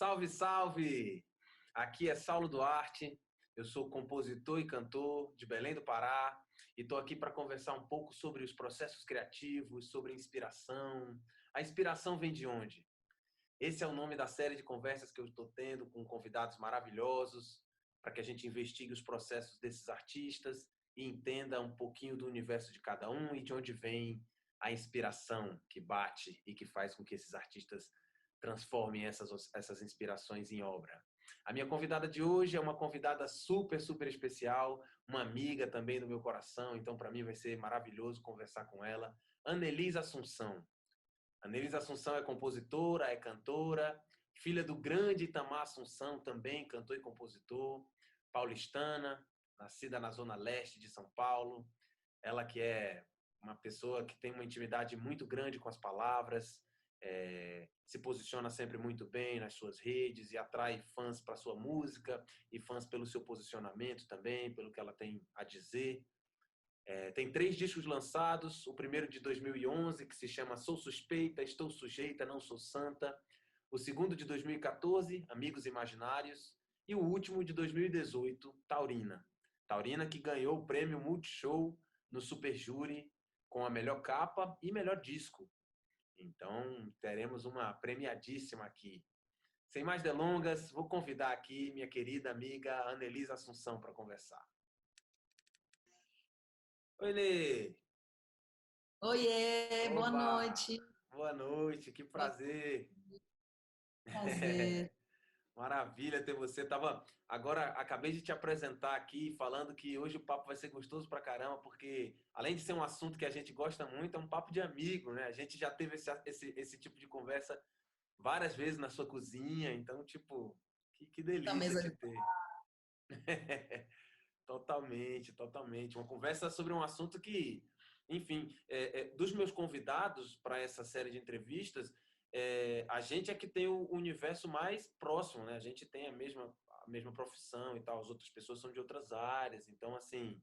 Salve, salve! Aqui é Saulo Duarte, eu sou compositor e cantor de Belém do Pará e estou aqui para conversar um pouco sobre os processos criativos, sobre inspiração. A inspiração vem de onde? Esse é o nome da série de conversas que eu estou tendo com convidados maravilhosos para que a gente investigue os processos desses artistas e entenda um pouquinho do universo de cada um e de onde vem a inspiração que bate e que faz com que esses artistas transformem essas inspirações em obra. A minha convidada de hoje é uma convidada super, super especial, uma amiga também do meu coração, então para mim vai ser maravilhoso conversar com ela, Anelise Assunção. Anelise Assunção é compositora, é cantora, filha do grande Itamar Assunção, também cantor e compositor, paulistana, nascida na zona leste de São Paulo. Ela que é uma pessoa que tem uma intimidade muito grande com as palavras, se posiciona sempre muito bem nas suas redes e atrai fãs para sua música e fãs pelo seu posicionamento também, pelo que ela tem a dizer. Tem 3 discos lançados, o primeiro de 2011, que se chama Sou Suspeita, Estou Sujeita, Não Sou Santa. O segundo de 2014, Amigos Imaginários. E o último de 2018, Taurina. Taurina que ganhou o prêmio Multishow no Super Júri com a melhor capa e melhor disco. Então, teremos uma premiadíssima aqui. Sem mais delongas, vou convidar aqui minha querida amiga Anelise Assunção para conversar. Oi, Nê! Oiê, boa Oba! noite. Boa noite, que Boa prazer! prazer. Maravilha ter você. Acabei de te apresentar aqui falando que hoje o papo vai ser gostoso pra caramba, porque além de ser um assunto que a gente gosta muito, é um papo de amigo, né? A gente já teve esse tipo de conversa várias vezes na sua cozinha, então, tipo, que Da delícia mesa te de... ter. Totalmente, totalmente. Uma conversa sobre um assunto que, enfim, dos meus convidados para essa série de entrevistas, a gente é que tem o universo mais próximo, né? A gente tem a mesma profissão e tal, as outras pessoas são de outras áreas. Então, assim,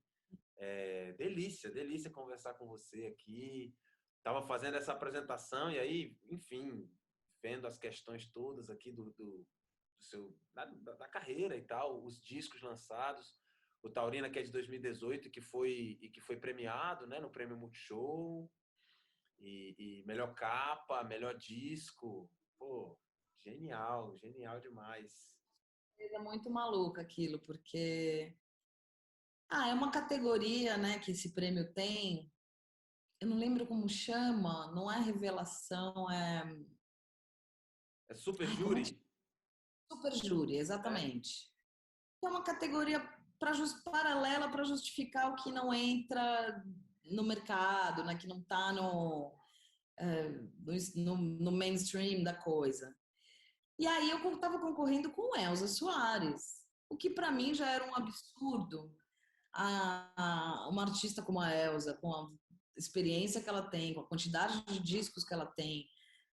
delícia, delícia conversar com você aqui. Estava fazendo essa apresentação e aí, enfim, vendo as questões todas aqui da carreira e tal, os discos lançados. O Taurina, que é de 2018 e que foi premiado, né, no Prêmio Multishow. E melhor capa, melhor disco. Pô, genial, genial demais. É muito maluca aquilo, porque é uma categoria, né, que esse prêmio tem. Eu não lembro como chama, não é revelação, É super Ai, como é que júri? super júri, É? exatamente. É uma categoria paralela para justificar o que não entra no mercado, né, que não está no mainstream da coisa. E aí eu estava concorrendo com Elza Soares, o que para mim já era um absurdo. Uma artista como a Elza, com a experiência que ela tem, com a quantidade de discos que ela tem,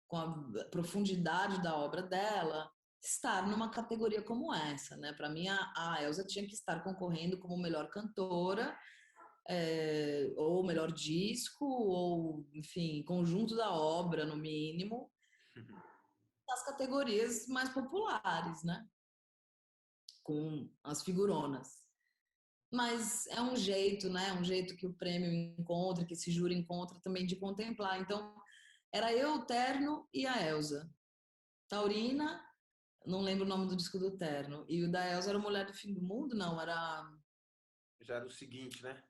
com a profundidade da obra dela, estar numa categoria como essa, né? Para mim, a Elza tinha que estar concorrendo como melhor cantora, ou melhor disco, ou, enfim, conjunto da obra, no mínimo, das categorias mais populares, né? Com as figuronas. Mas é um jeito, né? Um jeito que o prêmio encontra, que esse júri encontra também de contemplar. Então, era eu, o Terno e a Elza. Taurina, não lembro o nome do disco do Terno. E o da Elza era Mulher do Fim do Mundo? Não, era... Já era o seguinte, né?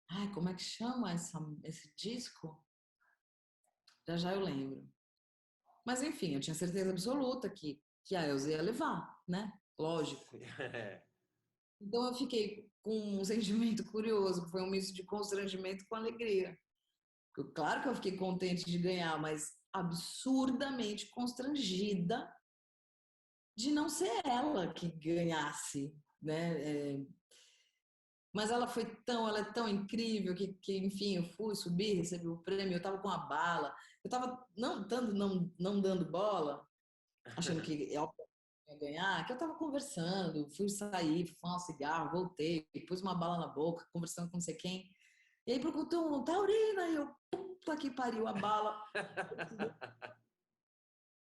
Ai, como é que chama esse disco? Já já eu lembro. Mas enfim, eu tinha certeza absoluta que a Elza ia levar, né? Lógico. Então eu fiquei com um sentimento curioso, que foi um misto de constrangimento com alegria. Claro que eu fiquei contente de ganhar, mas absurdamente constrangida de não ser ela que ganhasse, né? Mas ela é tão incrível que enfim, eu fui subir, recebi o prêmio, eu tava com a bala, eu tava não dando bola, achando que ia ganhar, que eu tava conversando, fui sair, fui fumar um cigarro, voltei, pus uma bala na boca, conversando com não sei quem, e aí perguntou um Taurina, e eu, puta que pariu, a bala.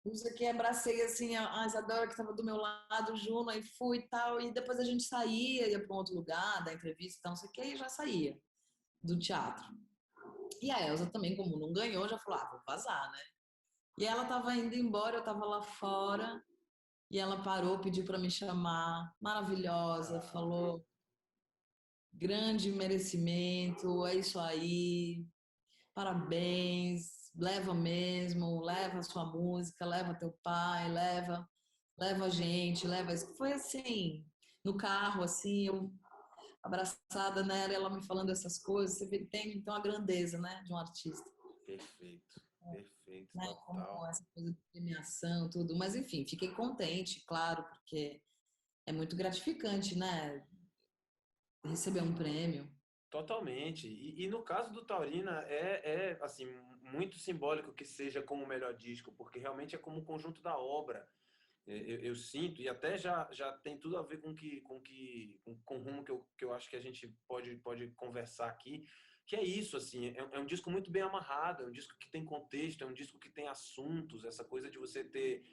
não sei o que, abracei assim a Isadora que estava do meu lado, Juno, e fui e tal, e depois a gente saía, ia para um outro lugar, da entrevista e tal, não sei o que, e já saía do teatro. E a Elsa também, como não ganhou, já falou, vou vazar, né? E ela estava indo embora, eu estava lá fora, e ela parou, pediu para me chamar, maravilhosa, falou, grande merecimento, é isso aí, parabéns, leva mesmo, leva a sua música, leva teu pai, leva a gente, leva isso. Foi assim, no carro, assim, eu abraçada nela, ela me falando essas coisas, você vê que tem então a grandeza, né, de um artista. Perfeito, perfeito, Né, como total. essa coisa de premiação, tudo. Mas enfim, fiquei contente, claro, porque é muito gratificante, né, receber um prêmio. Totalmente. E no caso do Taurina, assim, muito simbólico que seja como o melhor disco, porque realmente é como o conjunto da obra. Eu sinto, e até já tem tudo a ver com o rumo que eu acho que a gente pode conversar aqui, que é isso, assim, é um disco muito bem amarrado, é um disco que tem contexto, é um disco que tem assuntos, essa coisa de você ter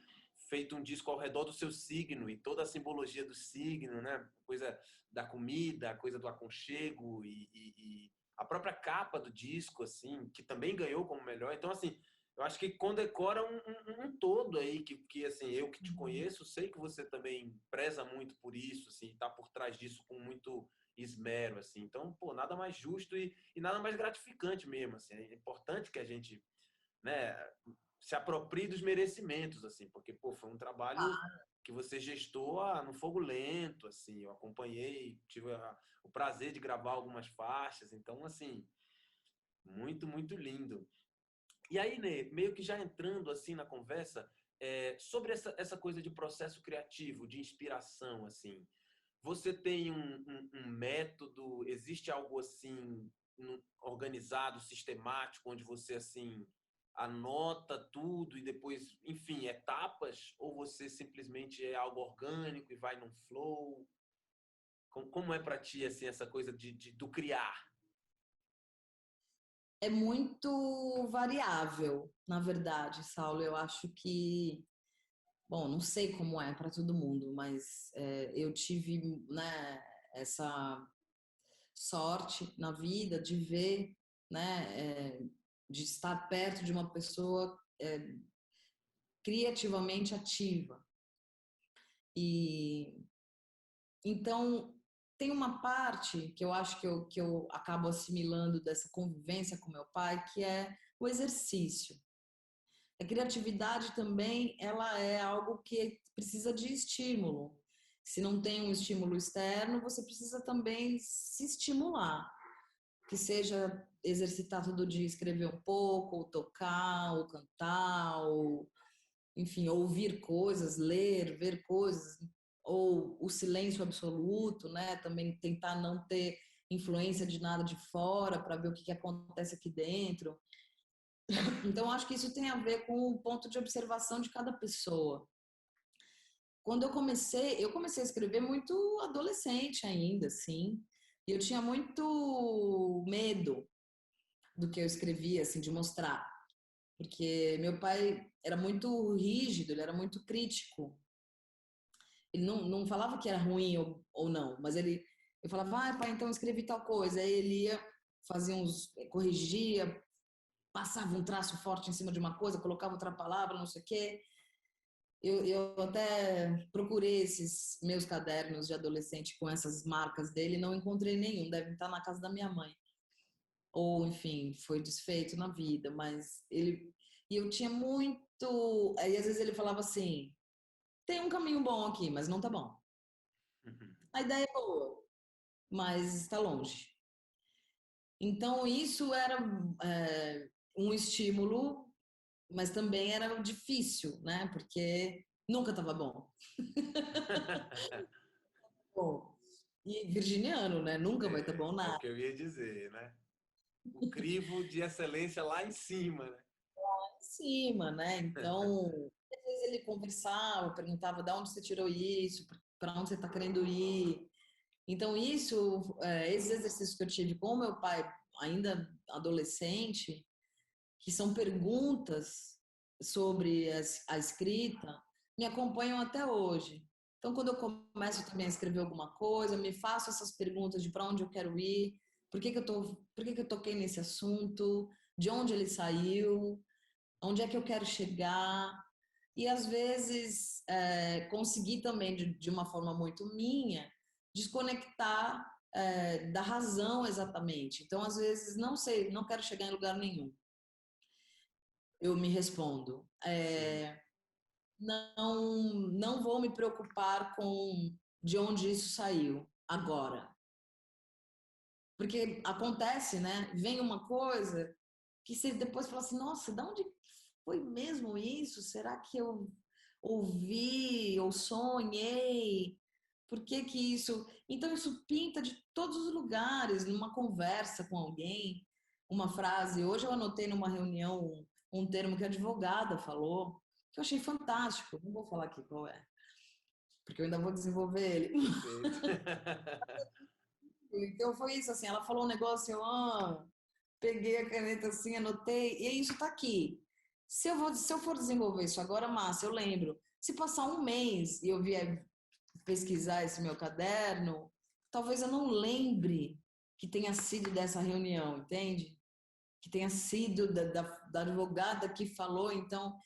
feito um disco ao redor do seu signo e toda a simbologia do signo, né? Coisa da comida, a coisa do aconchego e a própria capa do disco, assim, que também ganhou como melhor. Então, assim, eu acho que condecora um todo aí, que assim, eu que te conheço, sei que você também preza muito por isso, assim, tá por trás disso com muito esmero, assim. Então, pô, nada mais justo e nada mais gratificante mesmo, assim. É importante que a gente, né, se aproprie dos merecimentos, assim, porque, pô, foi um trabalho que você gestou no fogo lento, assim, eu acompanhei, tive o prazer de gravar algumas faixas, então, assim, muito, muito lindo. E aí, Ney, meio que já entrando assim na conversa, sobre essa coisa de processo criativo, de inspiração, assim, você tem um método, existe algo assim organizado, sistemático, onde você assim anota tudo e depois, enfim, etapas, ou você simplesmente é algo orgânico e vai num flow? Como é para ti assim essa coisa do criar? É muito variável, na verdade, Saulo. Eu acho que, bom, não sei como é para todo mundo, mas eu tive, né, essa sorte na vida de ver, né, de estar perto de uma pessoa criativamente ativa. E então tem uma parte que eu acho que eu acabo assimilando dessa convivência com meu pai, que é o exercício. A criatividade também, ela é algo que precisa de estímulo. Se não tem um estímulo externo, você precisa também se estimular, que seja exercitar todo dia, escrever um pouco, ou tocar, ou cantar, ou enfim, ouvir coisas, ler, ver coisas, ou o silêncio absoluto, né? Também tentar não ter influência de nada de fora para ver o que acontece aqui dentro. Então, acho que isso tem a ver com o ponto de observação de cada pessoa. Quando eu comecei a escrever muito adolescente ainda, assim, e eu tinha muito medo do que eu escrevia, assim, de mostrar, porque meu pai era muito rígido, ele era muito crítico. Ele não falava que era ruim ou não, mas eu falava, vai, pai, então eu escrevi tal coisa. Aí ele ia, fazia corrigia, passava um traço forte em cima de uma coisa, colocava outra palavra, não sei o quê. Eu até procurei esses meus cadernos de adolescente com essas marcas dele, não encontrei nenhum, deve estar na casa da minha mãe. Ou, enfim, foi desfeito na vida, mas ele. E eu tinha muito. Aí às vezes ele falava assim: tem um caminho bom aqui, mas não tá bom. A ideia é boa, mas está longe. Então, isso era um estímulo, mas também era difícil, né? Porque nunca estava bom. Bom, e virginiano, né? Nunca vai estar bom É o nada que eu ia dizer, né? O crivo de excelência lá em cima, né? em cima, né? Então, às vezes ele conversava, perguntava de onde você tirou isso, para onde você está querendo ir. Então, isso, esses exercícios que eu tive com o meu pai, ainda adolescente, que são perguntas sobre a escrita me acompanham até hoje. Então, quando eu começo também a escrever alguma coisa, eu me faço essas perguntas de para onde eu quero ir, por que que eu toquei nesse assunto, de onde ele saiu, onde é que eu quero chegar. E às vezes conseguir também, de uma forma muito minha, desconectar da razão exatamente. Então, às vezes, não sei, não quero chegar em lugar nenhum. Eu me respondo. Sim. Não vou me preocupar com de onde isso saiu agora. Porque acontece, né? Vem uma coisa que você depois fala assim, nossa, de onde foi mesmo isso? Será que eu ouvi ou sonhei? Por que que isso... Então isso pinta de todos os lugares, numa conversa com alguém, uma frase. Hoje eu anotei numa reunião um termo que a advogada falou, que eu achei fantástico. Não vou falar aqui qual é, porque eu ainda vou desenvolver ele. Perfeito. Então foi isso, assim, ela falou um negócio, peguei a caneta assim, anotei, e isso tá aqui. Se eu for desenvolver isso agora, massa, eu lembro. Se passar um mês e eu vier pesquisar esse meu caderno, talvez eu não lembre que tenha sido dessa reunião, entende? Que tenha sido da advogada que falou, então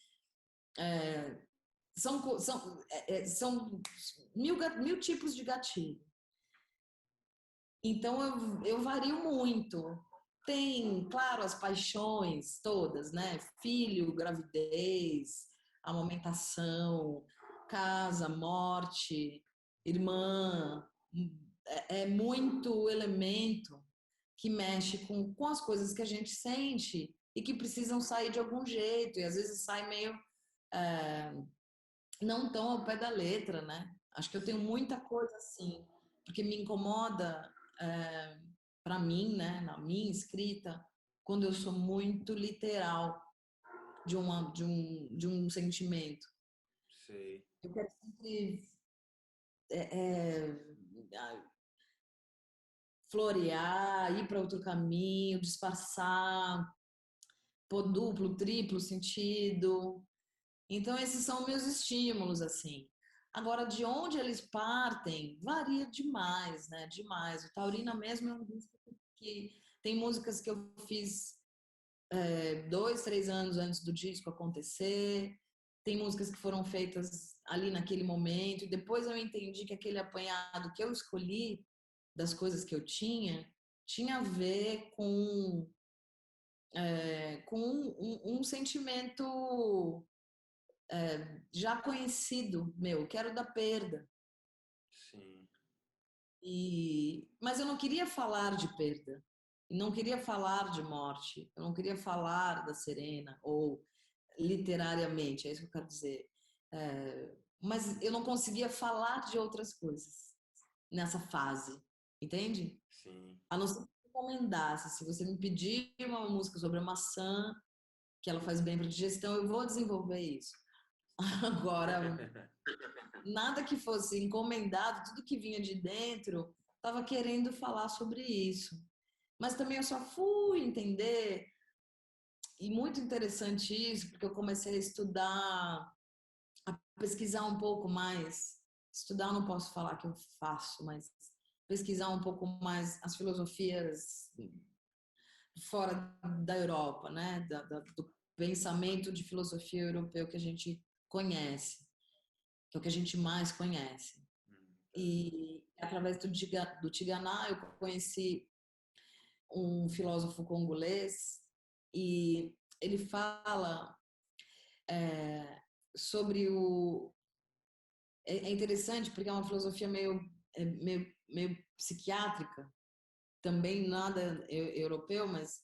são mil tipos de gatilho. Então eu vario muito. Tem, claro, as paixões todas, né? Filho, gravidez, amamentação, casa, morte, irmã. É muito elemento que mexe com as coisas que a gente sente e que precisam sair de algum jeito. E às vezes sai meio não tão ao pé da letra, né? Acho que eu tenho muita coisa assim, porque me incomoda, para mim, né, na minha escrita, quando eu sou muito literal de um sentimento. Sei. Eu quero sempre é, é, florear, ir para outro caminho, disfarçar, pôr duplo, triplo sentido. Então, esses são meus estímulos, assim. Agora, de onde eles partem, varia demais, né? Demais. O Taurina mesmo é um disco que tem músicas que eu fiz 2, 3 anos antes do disco acontecer, tem músicas que foram feitas ali naquele momento, e depois eu entendi que aquele apanhado que eu escolhi das coisas que eu tinha a ver com um sentimento já conhecido meu, que era o da perda. Sim. Mas eu não queria falar de perda, não queria falar de morte, eu não queria falar da Serena, ou literariamente, é isso que eu quero dizer. Mas eu não conseguia falar de outras coisas nessa fase, entende? Sim. A não ser que me recomendasse, se você me pedir uma música sobre a maçã, que ela faz bem para a digestão, eu vou desenvolver isso. Agora, nada que fosse encomendado, tudo que vinha de dentro, estava querendo falar sobre isso. Mas também eu só fui entender, e muito interessante isso, porque eu comecei a estudar, a pesquisar um pouco mais. Estudar, eu não posso falar que eu faço, mas pesquisar um pouco mais as filosofias fora da Europa, né? Do pensamento de filosofia europeu que a gente conhece, que é o que a gente mais conhece. E através do Tigana eu conheci um filósofo congolês e ele fala sobre o... É interessante porque é uma filosofia meio psiquiátrica, também nada europeu, mas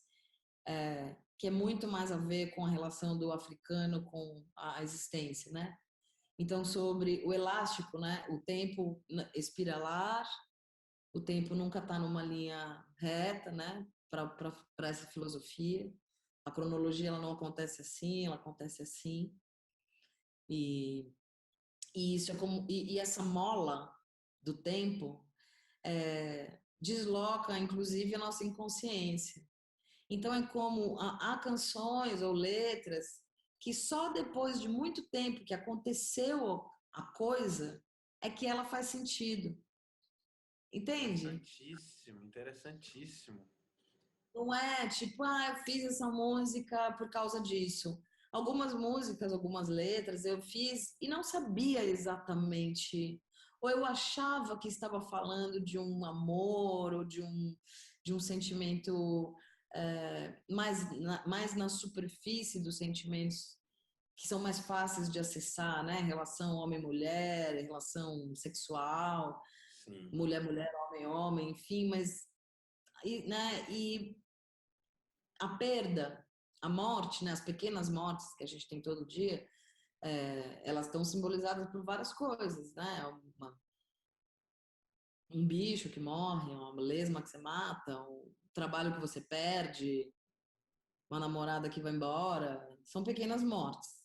que é muito mais a ver com a relação do africano com a existência, né? Então, sobre o elástico, né? O tempo espiralar, o tempo nunca está numa linha reta, né? Para essa filosofia. A cronologia ela não acontece assim, ela acontece assim. E, e isso é como e essa mola do tempo desloca, inclusive, a nossa inconsciência. Então é como há canções ou letras que só depois de muito tempo que aconteceu a coisa é que ela faz sentido. Entende? Interessantíssimo, interessantíssimo. Não é tipo, eu fiz essa música por causa disso. Algumas músicas, algumas letras eu fiz e não sabia exatamente. Ou eu achava que estava falando de um amor ou de um sentimento mais na superfície dos sentimentos que são mais fáceis de acessar, né? Relação homem-mulher, relação sexual, Sim, mulher-mulher, homem-homem, enfim, mas e a perda, a morte, né, as pequenas mortes que a gente tem todo dia, elas estão simbolizadas por várias coisas, né? Um bicho que morre, uma lesma que você mata, um trabalho que você perde, uma namorada que vai embora, são pequenas mortes.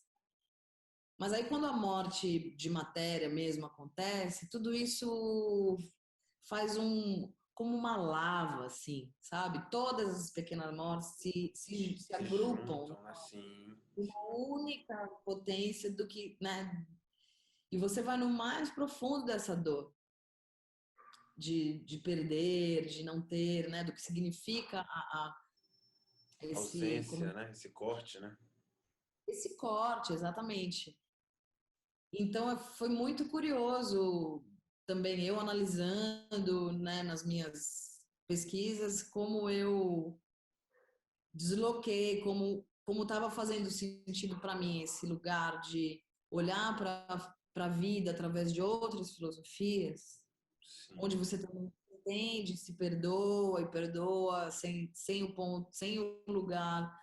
Mas aí quando a morte de matéria mesmo acontece, tudo isso faz como uma lava, assim, sabe? Todas as pequenas mortes se se agrupam juntam, assim. uma única potência do que, né? E você vai no mais profundo dessa dor, de perder, de não ter, né? Do que significa esse, Ausência, como, né? Esse corte, né? esse corte, exatamente. Então foi muito curioso também eu analisando, né, nas minhas pesquisas, como eu desloquei, como estava fazendo sentido para mim esse lugar de olhar para a vida através de outras filosofias, onde Sim, você também entende, se perdoa e perdoa sem o ponto, sem o lugar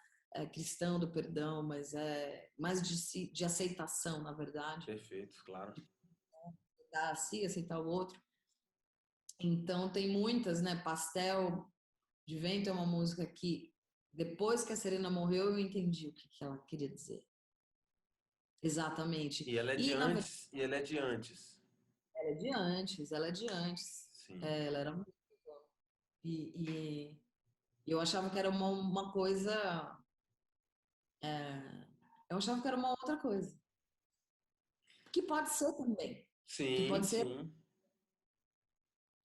cristão do perdão, mas é mais de aceitação, na verdade, perfeito, claro. de aceitar a si, aceitar o outro. Então tem muitas, né? Pastel de Vento é uma música que depois que a Serena morreu eu entendi o que ela queria dizer. Exatamente. E ela é de E na verdade antes, e ela é de antes. ela é de antes, ela é de antes. Sim. Ela era muito boa. E eu achava que era uma coisa. Eu achava que era uma outra coisa. Que pode ser também. Que Sim, pode ser, sim.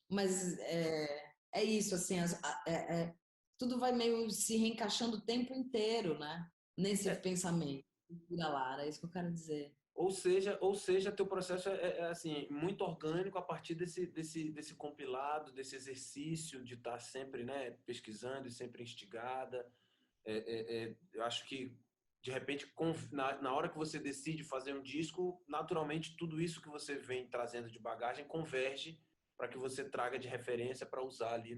mas é isso, assim, tudo vai meio se reencaixando o tempo inteiro, né? Nesse É, pensamento. Da Lara, é isso que eu quero dizer. ou seja, teu processo assim, muito orgânico a partir desse compilado, desse exercício de estar sempre, né, pesquisando e sempre instigada. Eu acho que, de repente, na hora que você decide fazer um disco, naturalmente tudo isso que você vem trazendo de bagagem converge para que você traga de referência para usar ali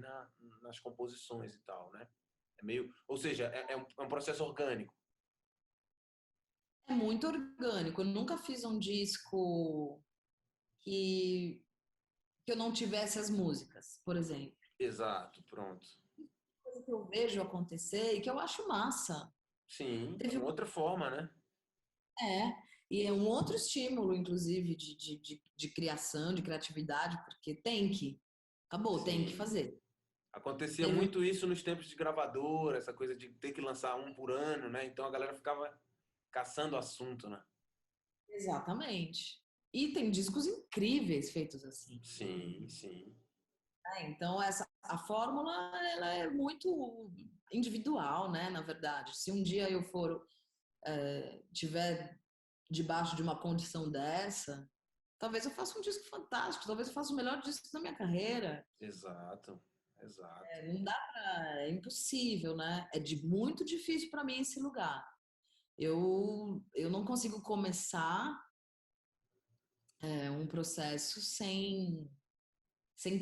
nas composições e tal, né? Ou seja, é um processo orgânico. É muito orgânico. Eu nunca fiz um disco que, que eu não tivesse as músicas, por exemplo. Exato, pronto. Coisa que eu vejo acontecer e que eu acho massa. Sim, é Teve uma outra forma, né? É, e é um outro estímulo, inclusive, de criação, de criatividade, porque tem que, acabou, tem que Sim. fazer. Acontecia Teve- muito isso nos tempos de gravadora, essa coisa de ter que lançar um por ano, né? Então a galera ficava caçando assunto, né? Exatamente. E tem discos incríveis feitos assim. Sim, sim. Né? Então, a fórmula, ela é muito individual, né, na verdade. Se um dia eu tiver debaixo de uma condição dessa, talvez eu faça um disco fantástico, talvez eu faça o melhor disco da minha carreira. Exato, exato. Não dá pra, é impossível, né? Muito difícil para mim esse lugar. Eu não consigo começar um processo sem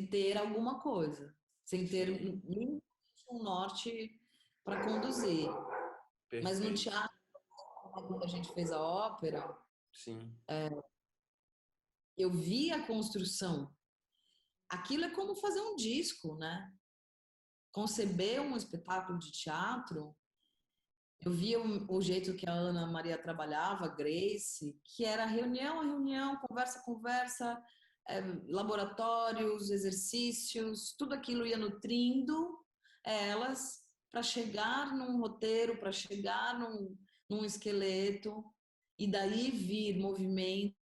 ter alguma coisa, sem ter Sim, um norte para conduzir. Mas no perfeito. teatro, quando a gente fez a ópera, Sim, eu vi a construção. Aquilo é como fazer um disco, né? Conceber um espetáculo de teatro. Eu via o jeito que a Ana Maria trabalhava, a Grace, que era reunião a reunião, conversa a conversa, laboratórios, exercícios, tudo aquilo ia nutrindo elas para chegar num roteiro, para chegar num esqueleto, e daí vir movimento,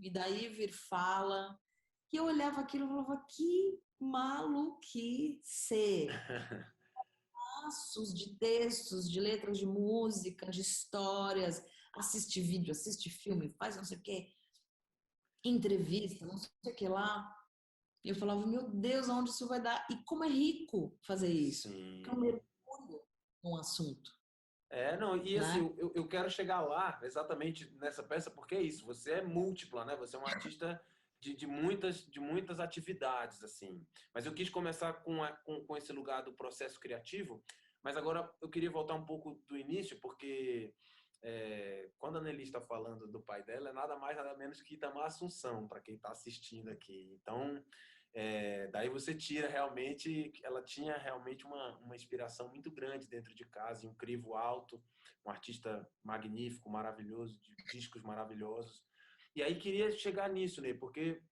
e daí vir fala. E eu olhava aquilo e falava, que maluquice! Passos de textos, de letras de música, de histórias, assiste vídeo, assiste filme, faz não sei o quê, entrevista, não sei o que lá. E eu falava, meu Deus, aonde isso vai dar? E como é rico fazer isso? Porque eu Sim. mergulho num assunto, Não, e assim, né? eu quero chegar lá exatamente nessa peça, porque é isso, você é múltipla, né? Você é um artista de muitas atividades, assim. Mas eu quis começar com esse lugar do processo criativo, mas agora eu queria voltar um pouco do início, porque quando a Nelly está falando do pai dela, é nada mais, nada menos que Itamar Assunção, para quem está assistindo aqui. Então, daí você tira realmente, ela tinha realmente uma inspiração muito grande dentro de casa, em um crivo alto, um artista magnífico, maravilhoso, de discos maravilhosos. E aí queria chegar nisso, né? Porque,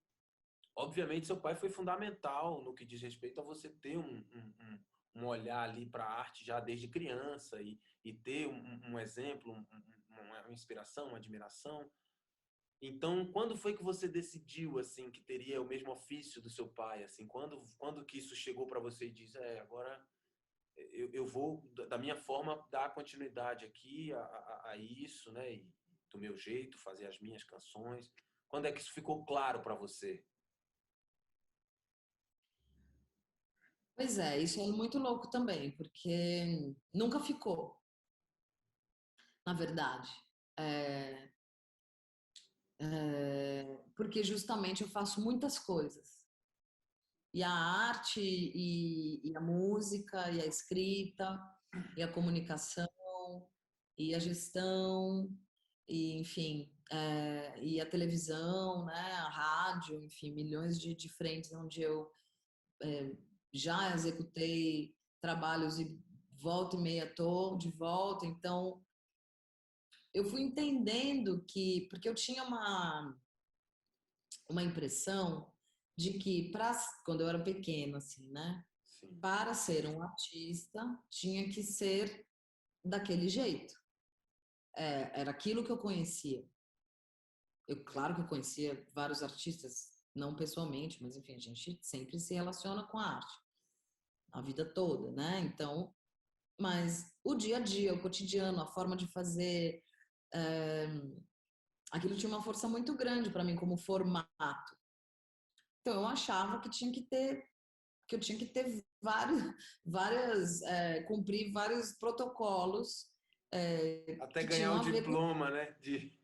obviamente, seu pai foi fundamental no que diz respeito a você ter um olhar ali para a arte já desde criança e ter um exemplo, uma inspiração, uma admiração. Então, quando foi que você decidiu assim que teria o mesmo ofício do seu pai? Assim, quando que isso chegou para você e diz, agora eu vou da minha forma dar continuidade aqui a isso, né? E do meu jeito fazer as minhas canções. Quando é que isso ficou claro para você? Pois é, isso é muito louco também, porque nunca ficou, na verdade. É, porque justamente eu faço muitas coisas. E a arte, e a música, e a escrita, e a comunicação, e a gestão, e enfim, e a televisão, né, a rádio, enfim, milhões de frentes onde eu já executei trabalhos e volta e meia tô de volta. Então, eu fui entendendo que, porque eu tinha uma impressão de que, quando eu era pequena, assim, né? Sim, Para ser um artista, tinha que ser daquele jeito. Era aquilo que eu conhecia. Claro que eu conhecia vários artistas, não pessoalmente, mas enfim, a gente sempre se relaciona com a arte, a vida toda, né? Então, mas o dia a dia, o cotidiano, a forma de fazer, é, aquilo tinha uma força muito grande para mim como formato. Então eu achava que eu tinha que ter cumprir vários protocolos até que ganhar tinham o a ver com, diploma, né? De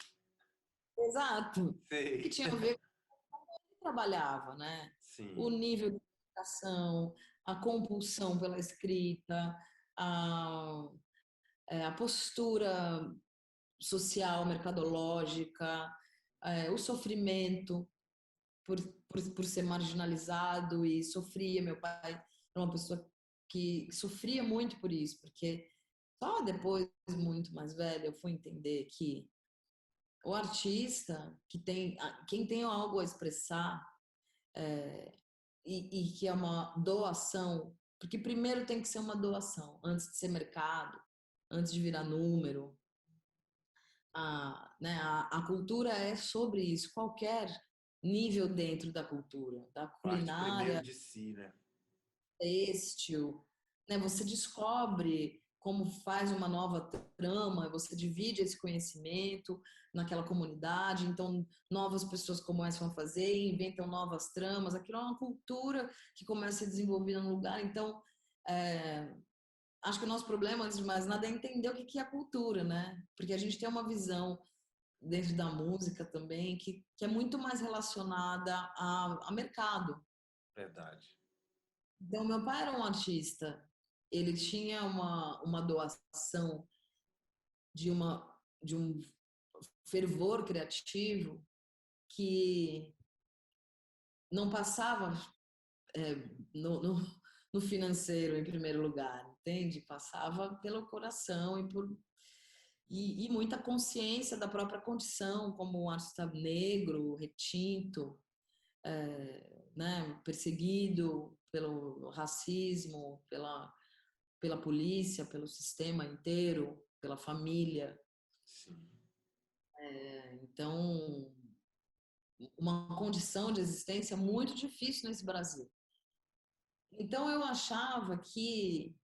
exato, que sei. tinham a ver com o que eu trabalhava, né? O Sim, nível de educação, a compulsão pela escrita, a, a postura social, mercadológica, o sofrimento por, por ser marginalizado e sofria. Meu pai era uma pessoa que sofria muito por isso, porque só depois, muito mais velha, eu fui entender que o artista quem tem algo a expressar e que é uma doação, porque primeiro tem que ser uma doação, antes de ser mercado, antes de virar número. A cultura é sobre isso, qualquer nível dentro da cultura, da parte primeiro culinária, de si, né? têxtil, né? Você descobre como faz uma nova trama, você divide esse conhecimento naquela comunidade, então novas pessoas começam a fazer, inventam novas tramas, aquilo é uma cultura que começa a ser desenvolvida no lugar, então é, acho que o nosso problema, antes de mais nada, é entender o que é a cultura, né? Porque a gente tem uma visão dentro da música também que é muito mais relacionada a mercado. Verdade. Então, meu pai era um artista, ele tinha uma doação de, de um fervor criativo que não passava é, no, no, no financeiro em primeiro lugar, entende? Passava pelo coração e muita consciência da própria condição como um artista negro, retinto, né, perseguido pelo racismo, pela polícia, pelo sistema inteiro, pela família. Sim. Então, uma condição de existência muito difícil nesse Brasil. Então, eu achava que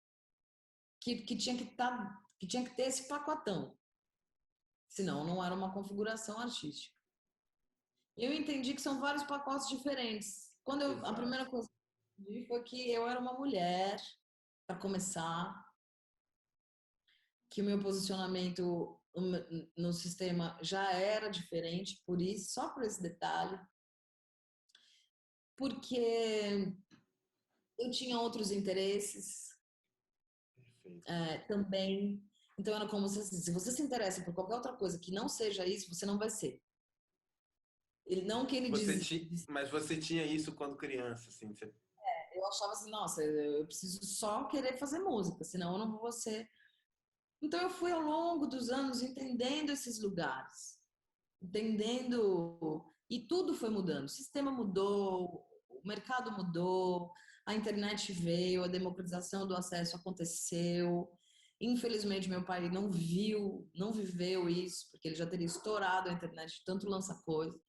tinha que tinha que ter esse pacotão, senão não era uma configuração artística. Eu entendi que são vários pacotes diferentes. A Exato. primeira coisa que eu entendi foi que eu era uma mulher, para começar, que o meu posicionamento no sistema já era diferente, por isso, só por esse detalhe, porque eu tinha outros interesses Perfeito. também. Então era como se você se interessa por qualquer outra coisa que não seja isso, você não vai ser. Ele não que ele diz, Mas você tinha isso quando criança, assim, você... eu achava assim, nossa, eu preciso só querer fazer música, senão eu não vou ser. Então eu fui ao longo dos anos entendendo esses lugares, entendendo e tudo foi mudando. O sistema mudou, o mercado mudou, a internet veio, a democratização do acesso aconteceu. Infelizmente meu pai não viu, não viveu isso, porque ele já teria estourado a internet de tanto lança coisa.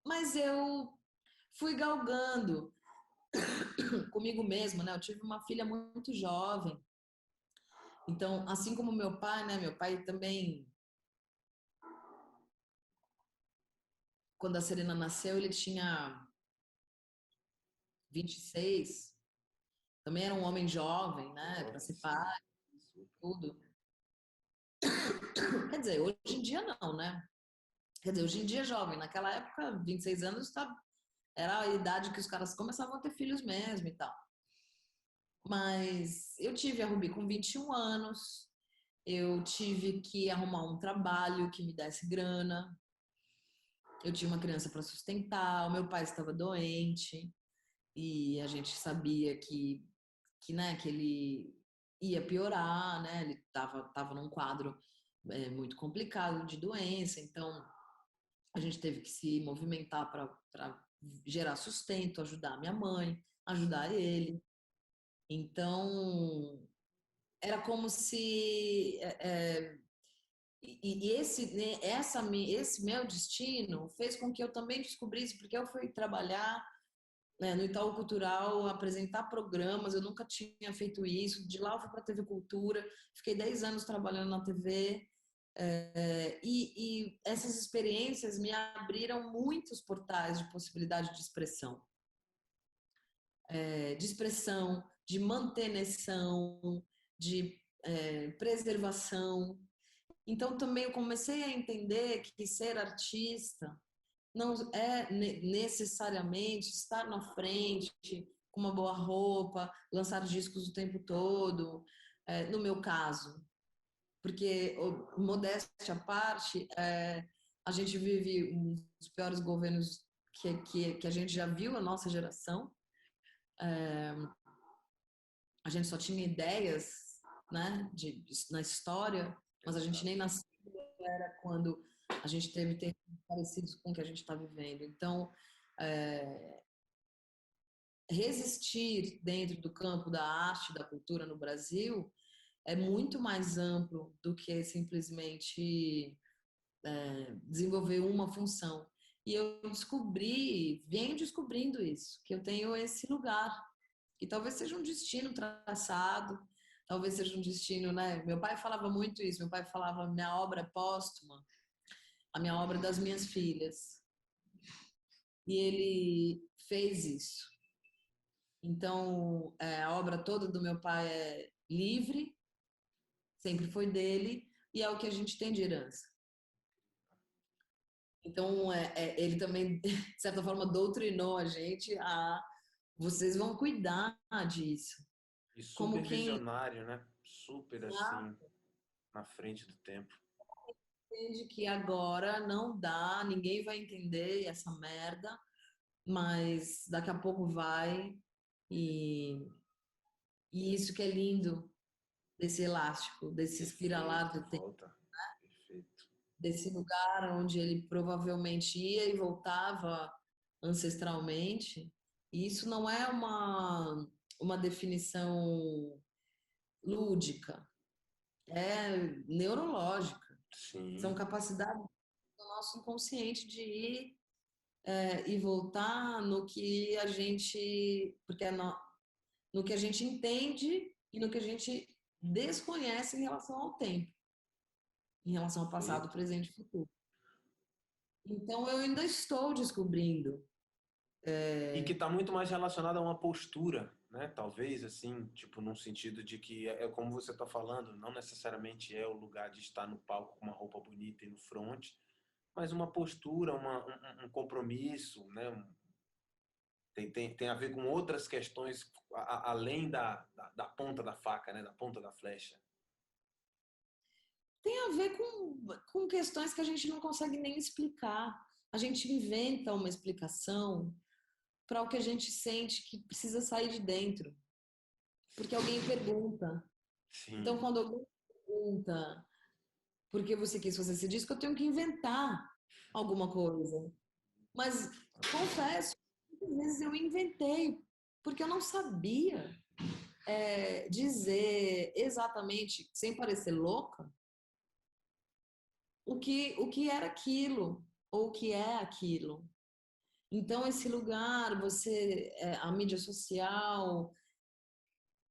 Mas eu fui galgando comigo mesma, né? Eu tive uma filha muito jovem. Então, assim como meu pai, né? Meu pai também, quando a Serena nasceu, ele tinha 26. Também era um homem jovem, né? Para Jovem, ser sim. pai, Super. tudo. Quer dizer, hoje em dia não, né? Quer dizer, hoje em dia é jovem. Naquela época, 26 anos era a idade que os caras começavam a ter filhos mesmo e tal. Mas eu tive a Rubi com 21 anos. Eu tive que arrumar um trabalho que me desse grana. Eu tinha uma criança para sustentar. O meu pai estava doente e a gente sabia né, que ele ia piorar, né? Ele tava num quadro muito complicado de doença, então a gente teve que se movimentar para gerar sustento, ajudar minha mãe, ajudar ele. Então era como se esse meu destino fez com que eu também descobrisse, porque eu fui trabalhar, né, no Itaú Cultural, apresentar programas, eu nunca tinha feito isso. De lá eu fui para a TV Cultura, fiquei 10 anos trabalhando na TV, e essas experiências me abriram muitos portais de possibilidade de expressão, de manutenção, de preservação. Então também eu comecei a entender que ser artista não é necessariamente estar na frente com uma boa roupa, lançar discos o tempo todo, no meu caso, porque modéstia à parte, a gente vive um dos piores governos que a gente já viu, a nossa geração. A gente só tinha ideias, né, na história, mas a gente nem nasceu quando a gente teve tempos parecidos com o que a gente está vivendo. Então, é, resistir dentro do campo da arte, da cultura no Brasil é muito mais amplo do que simplesmente desenvolver uma função. E eu venho descobrindo isso, que eu tenho esse lugar, que talvez seja um destino traçado, talvez seja um destino, né? Meu pai falava muito isso, meu pai falava, minha obra é póstuma, a minha obra é das minhas filhas. E ele fez isso. Então, a obra toda do meu pai é livre, sempre foi dele, e é o que a gente tem de herança. Então, ele também, de certa forma, doutrinou a gente a vocês vão cuidar disso. E Como super quem visionário, né? Super assim, na frente do tempo. entende que agora não dá, ninguém vai entender essa merda, mas daqui a pouco vai, e, e isso que é lindo desse elástico, desse espiralar Perfeito, do tempo, volta. Perfeito. desse lugar onde ele provavelmente ia e voltava ancestralmente. E isso não é uma definição lúdica, é neurológica. São Sim, capacidades do nosso inconsciente de ir e voltar no que a gente, porque no que a gente entende e no que a gente desconhece em relação ao tempo, em relação ao passado, perfeito. presente e futuro. Então eu ainda estou descobrindo. E que está muito mais relacionado a uma postura, né? Talvez, assim, tipo, num sentido de que é como você está falando, não necessariamente é o lugar de estar no palco com uma roupa bonita e no front, mas uma postura, um compromisso, né? Tem a ver com outras questões além da ponta da faca, né? Da ponta da flecha. Tem a ver com questões que a gente não consegue nem explicar. A gente inventa uma explicação para o que a gente sente que precisa sair de dentro, porque alguém pergunta. Então, Sim. quando alguém pergunta por que você quis fazer esse disco, eu tenho que inventar alguma coisa. Mas confesso, muitas vezes eu inventei, porque eu não sabia dizer exatamente, sem parecer louca, o que era aquilo, ou o que é aquilo. Então, esse lugar, a mídia social,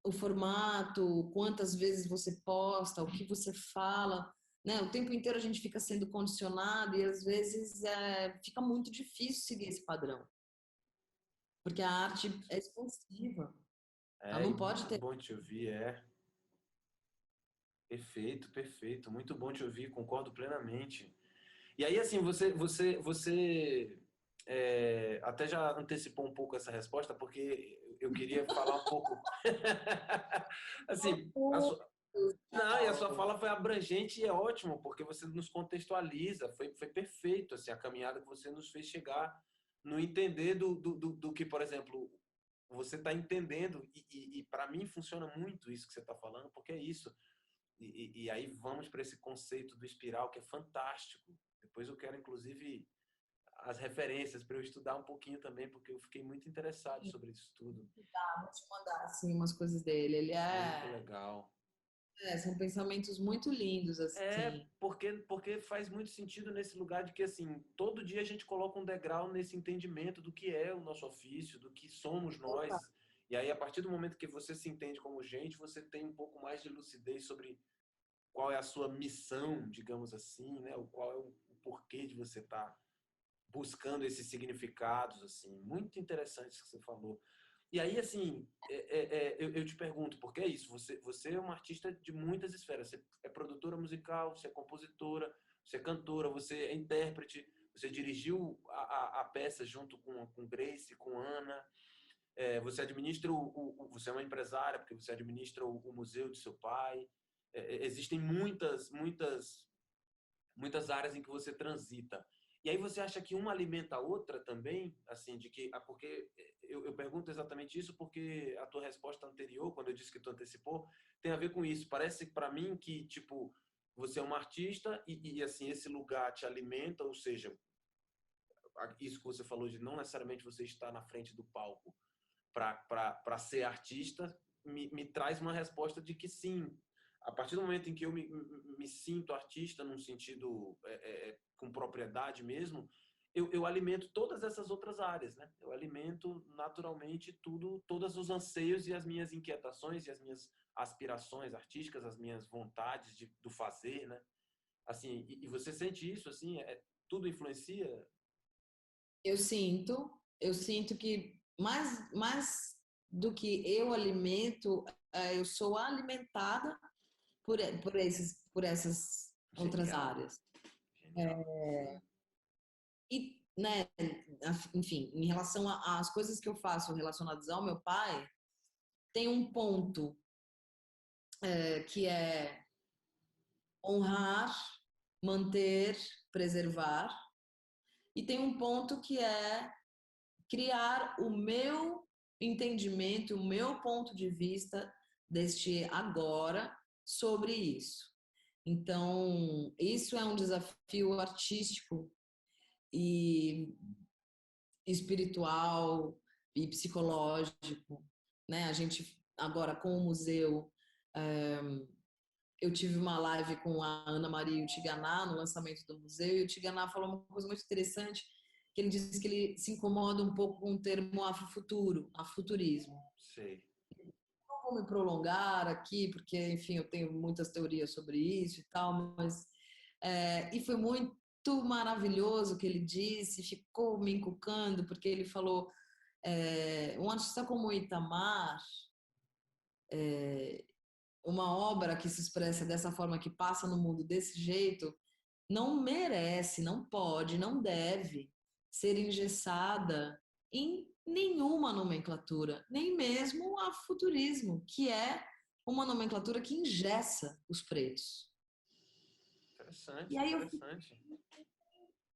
o formato, quantas vezes você posta, o que você fala, né? O tempo inteiro a gente fica sendo condicionado e às vezes fica muito difícil seguir esse padrão, porque a arte é expansiva, ela É, e não pode muito ter. bom te ouvir, é. Perfeito, perfeito. Muito bom te ouvir, concordo plenamente. E aí, assim, você até já antecipou um pouco essa resposta, porque eu queria falar um pouco. Assim, não, e a sua fala foi abrangente e é ótimo, porque você nos contextualiza, foi perfeito, assim, a caminhada que você nos fez chegar no entender do que, por exemplo, você está entendendo, e para mim funciona muito isso que você está falando, porque é isso. E aí vamos para esse conceito do espiral, que é fantástico. Depois eu quero, inclusive, as referências para eu estudar um pouquinho também, porque eu fiquei muito interessado sobre isso tudo. Vou te mandar assim umas coisas dele. Ele Muito legal. são pensamentos muito lindos É, assim. porque faz muito sentido nesse lugar de que, assim, todo dia a gente coloca um degrau nesse entendimento do que é o nosso ofício, do que somos nós. E aí, a partir do momento que você se entende como gente, você tem um pouco mais de lucidez sobre qual é a sua missão, digamos assim, né? O qual é o porquê de você estar buscando esses significados, assim, muito interessantes que você falou. E aí, assim, eu te pergunto, porque é isso, você é uma artista de muitas esferas, você é produtora musical, você é compositora, você é cantora, você é intérprete, você dirigiu a peça junto com Grace, com Ana, você administra você é uma empresária, porque você administra o museu de seu pai, existem muitas áreas em que você transita. E aí você acha que uma alimenta a outra também? Assim, de que. Porque eu pergunto exatamente isso porque a tua resposta anterior, quando eu disse que tu antecipou, tem a ver com isso. Parece para mim que, tipo, você é uma artista assim, esse lugar te alimenta, ou seja, isso que você falou de não necessariamente você estar na frente do palco para ser artista, me traz uma resposta de que sim, a partir do momento em que eu me sinto artista num sentido com propriedade mesmo, eu alimento todas essas outras áreas, né? Eu alimento naturalmente tudo, todos os anseios e as minhas inquietações e as minhas aspirações artísticas, as minhas vontades do fazer, né? Assim, e você sente isso, assim, tudo influencia? Eu sinto que mais do que eu alimento, eu sou alimentada por essas outras Genial, áreas. genial. E, né, enfim, em relação às coisas que eu faço relacionadas ao meu pai, tem um ponto que é honrar, manter, preservar, e tem um ponto que é criar o meu entendimento, o meu ponto de vista deste agora sobre isso. Então, isso é um desafio artístico e espiritual e psicológico, né? A gente agora com o museu eu tive uma live com a Ana Maria e o Tiganá no lançamento do museu, e o Tiganá falou uma coisa muito interessante, que ele disse que ele se incomoda um pouco com o termo afrofuturo, afrofuturismo. Sei. Não vou me prolongar aqui, porque, enfim, eu tenho muitas teorias sobre isso e tal, mas... e foi muito maravilhoso o que ele disse, ficou me encucando, porque ele falou, um artista como o Itamar, uma obra que se expressa dessa forma, que passa no mundo desse jeito, não merece, não pode, não deve ser engessada em nenhuma nomenclatura, nem mesmo o afrofuturismo, que é uma nomenclatura que engessa os pretos. Interessante, E aí eu interessante.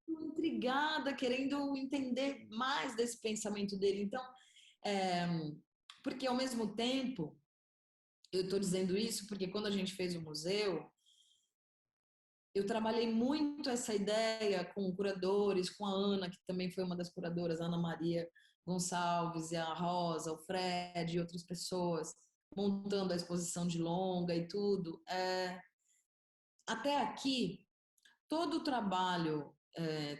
fico intrigada, querendo entender mais desse pensamento dele. Então, porque ao mesmo tempo, eu estou dizendo isso porque quando a gente fez o museu, eu trabalhei muito essa ideia com curadores, com a Ana, que também foi uma das curadoras, a Ana Maria Gonçalves, e a Rosa, o Fred e outras pessoas, montando a exposição de longa e tudo. Até aqui, todo o trabalho,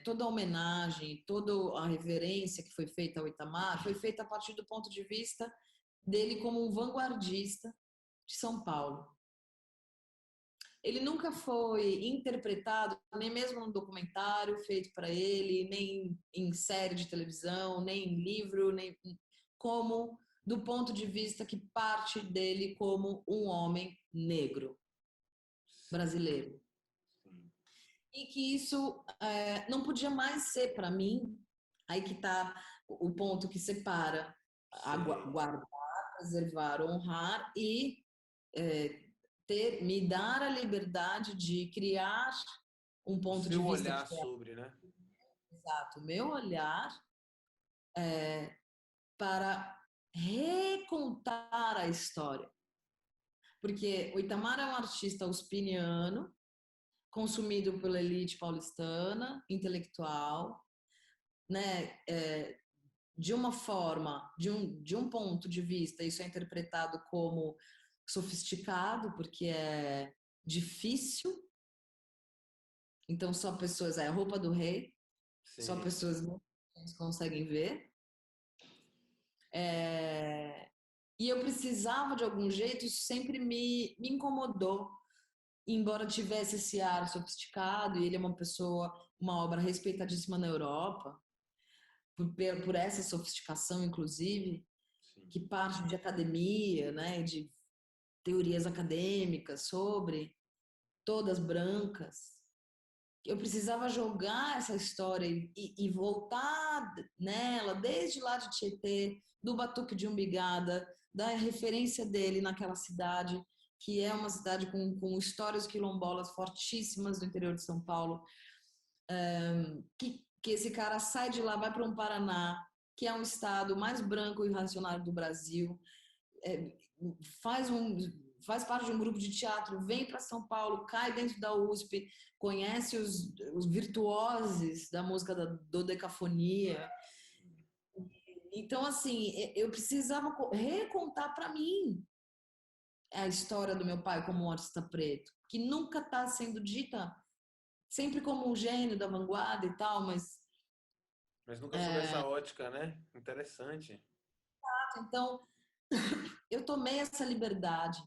toda a homenagem, toda a reverência que foi feita ao Itamar foi feita a partir do ponto de vista dele como um vanguardista de São Paulo. Ele nunca foi interpretado, nem mesmo num documentário feito para ele, nem em série de televisão, nem em livro, nem como do ponto de vista que parte dele como um homem negro brasileiro. Sim. E que isso não podia mais ser para mim, aí que está o ponto que separa guardar, preservar, honrar e me dar a liberdade de criar um O ponto de seu vista olhar que é sobre, né? exato, o meu olhar para recontar a história. Porque o Itamar é um artista uspiniano, consumido pela elite paulistana, intelectual, né? De uma forma, de um ponto de vista, isso é interpretado como sofisticado, porque é difícil. Então, só pessoas, a roupa do rei, só Sim. pessoas muito conseguem ver. E eu precisava, de algum jeito, isso sempre me incomodou. Embora tivesse esse ar sofisticado, e ele é uma pessoa, uma obra respeitadíssima na Europa, por essa sofisticação, inclusive, Sim. que parte de academia, né, de teorias acadêmicas sobre, todas brancas. Eu precisava jogar essa história e voltar nela, desde lá de Tietê, do Batuque de Umbigada, da referência dele naquela cidade, que é uma cidade com histórias quilombolas fortíssimas do interior de São Paulo, que esse cara sai de lá, vai para um Paraná, que é um estado mais branco e racionário do Brasil, é, faz um faz parte de um grupo de teatro, vem para São Paulo, cai dentro da USP, conhece os virtuosos da música da dodecafonia. Então, assim, eu precisava recontar para mim a história do meu pai como um artista preto, que nunca está sendo dita, sempre como um gênio da vanguarda e tal, mas... Mas nunca sob essa ótica, né? Interessante. Então, eu tomei essa liberdade.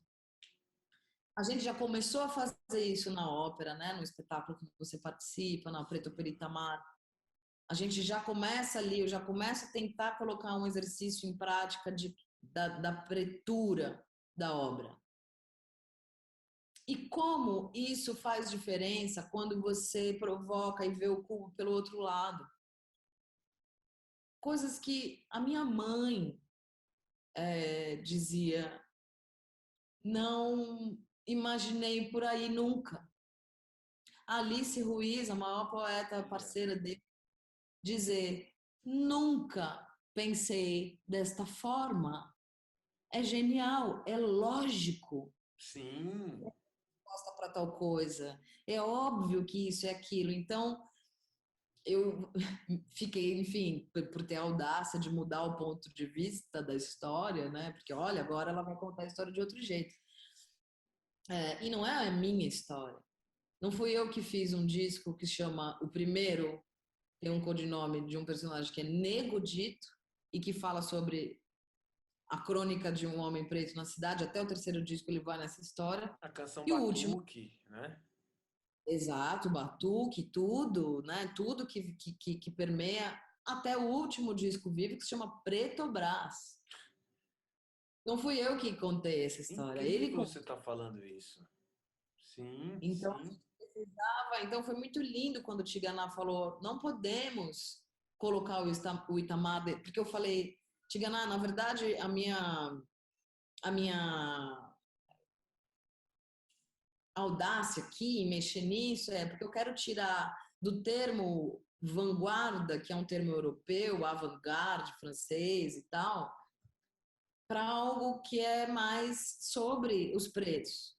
A gente já começou a fazer isso na ópera, né? No espetáculo que você participa, na Preto Peritamar. A gente já começa ali, eu já começo a tentar colocar um exercício em prática da pretura da obra. E como isso faz diferença quando você provoca e vê o cubo pelo outro lado. Coisas que a minha mãe dizia, não imaginei por aí nunca. Alice Ruiz, a maior poeta parceira dele, dizer: nunca pensei desta forma. É genial, é lógico. Sim. Gosta para tal coisa. É óbvio que isso é aquilo. Então, eu fiquei, enfim, por ter a audácia de mudar o ponto de vista da história, né? Porque, olha, agora ela vai contar a história de outro jeito. E não é a minha história. Não fui eu que fiz um disco que chama O Primeiro, tem um codinome de um personagem que é Nego Dito e que fala sobre a crônica de um homem preto na cidade. Até o terceiro disco ele vai nessa história. A canção E o último, Batuque, né? exato, Batuque, tudo, né? Tudo que permeia até o último disco vivo que se chama Preto Brás. Não fui eu que contei essa história, ele Incrível contou. você estar falando isso. Sim, Então, sim. então foi muito lindo quando o Tiganá falou, não podemos colocar o Itamar, porque eu falei, Tiganá, na verdade, a minha audácia aqui em mexer nisso é porque eu quero tirar do termo vanguarda, que é um termo europeu, avant-garde, francês e tal, para algo que é mais sobre os pretos.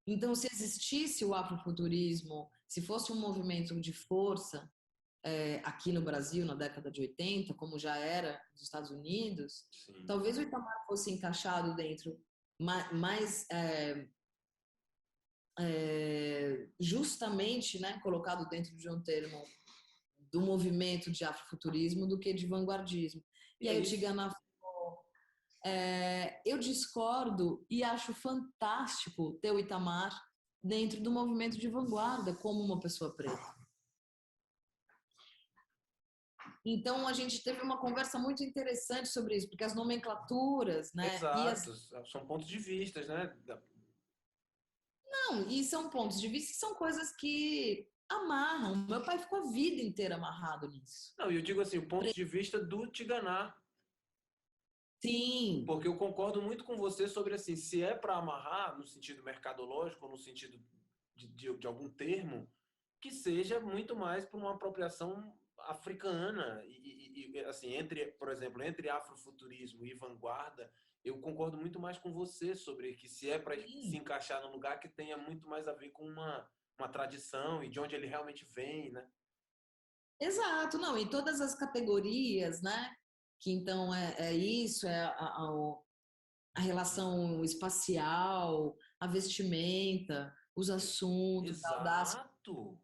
Então, se existisse o afrofuturismo, se fosse um movimento de força aqui no Brasil na década de 80, como já era nos Estados Unidos, Sim. talvez o Itamar fosse encaixado dentro mais justamente, né, colocado dentro de um termo do movimento de afrofuturismo do que de vanguardismo. E E é aí o isso. Tigana falou, eu discordo e acho fantástico ter o Itamar dentro do movimento de vanguarda como uma pessoa preta. Então a gente teve uma conversa muito interessante sobre isso, porque as nomenclaturas, né, Exato. São pontos de vistas, né? não, e são pontos de vista que são coisas que amarram. Meu pai ficou a vida inteira amarrado nisso. Não, e eu digo assim, o ponto de vista do Tiganá. Sim, Porque eu concordo muito com você sobre assim, se é para amarrar no sentido mercadológico, no sentido de algum termo, que seja muito mais para uma apropriação africana assim, entre, por exemplo, entre afrofuturismo e vanguarda, eu concordo muito mais com você sobre que se é para se sim. encaixar num lugar que tenha muito mais a ver com uma tradição e de onde ele realmente vem, né? Exato, não, e todas as categorias, né? Que então é isso, a relação espacial, a vestimenta, os assuntos, a audácia, Exato.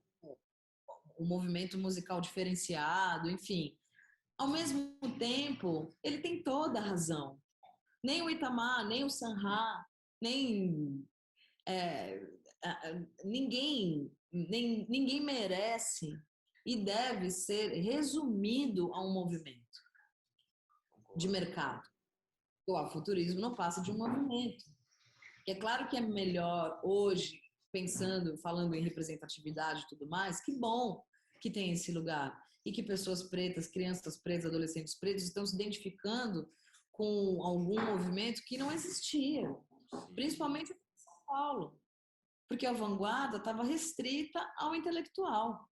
o movimento musical diferenciado, enfim. Ao mesmo tempo, ele tem toda a razão. Nem o Itamar, nem o Sanha, nem é, ninguém merece e deve ser resumido a um movimento de Concordo. mercado. O afuturismo não passa de um movimento. E é claro que é melhor hoje, pensando, falando em representatividade e tudo mais, que bom que tem esse lugar e que pessoas pretas, crianças pretas, adolescentes pretos estão se identificando com algum movimento que não existia, Sim. principalmente em São Paulo, porque a vanguarda estava restrita ao intelectual.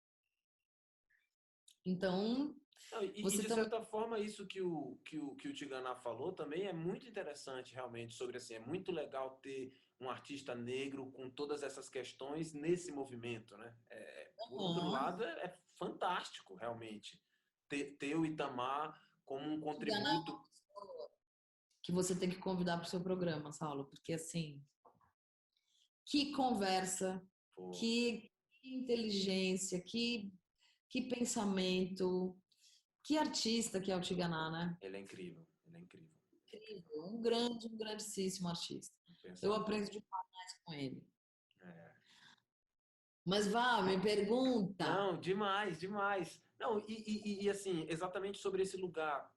Então, Não, e você de também. certa forma, isso que o Tigana falou também é muito interessante, realmente, sobre assim, é muito legal ter um artista negro com todas essas questões nesse movimento, né? Por outro Uhum. lado, é fantástico, realmente, ter o Itamar como um Tigana contributo. que você tem que convidar para o seu programa, Saulo, porque assim, que conversa, Pô, que inteligência, que pensamento, que artista que é o Tiganá, né? ele é incrível, ele é incrível. Incrível, um grandíssimo artista. Um Eu pensador. aprendo demais com ele. É. Mas vá, me pergunta. Não, demais, demais. Não, assim, exatamente sobre esse lugar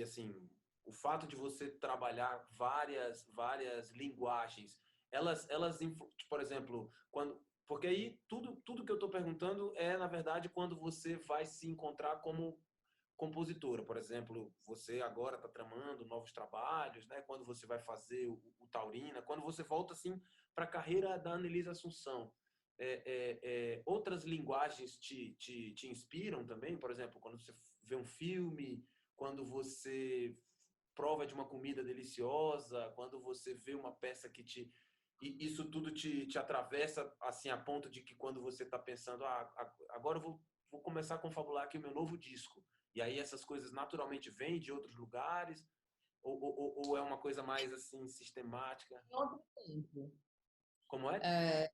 assim, o fato de você trabalhar várias linguagens, por exemplo, porque aí tudo que eu estou perguntando é, na verdade, quando você vai se encontrar como compositora, por exemplo, você agora está tramando novos trabalhos, né? Quando você vai fazer o Taurina, quando você volta assim para a carreira da Annelise Assunção, outras linguagens te inspiram também? Por exemplo, quando você vê um filme, quando você prova de uma comida deliciosa, quando você vê uma peça que isso tudo te atravessa assim a ponto de que quando você está pensando, agora eu vou começar a confabular aqui o meu novo disco. E aí essas coisas naturalmente vêm de outros lugares. Ou é uma coisa mais assim sistemática? Em outro tempo. Como é?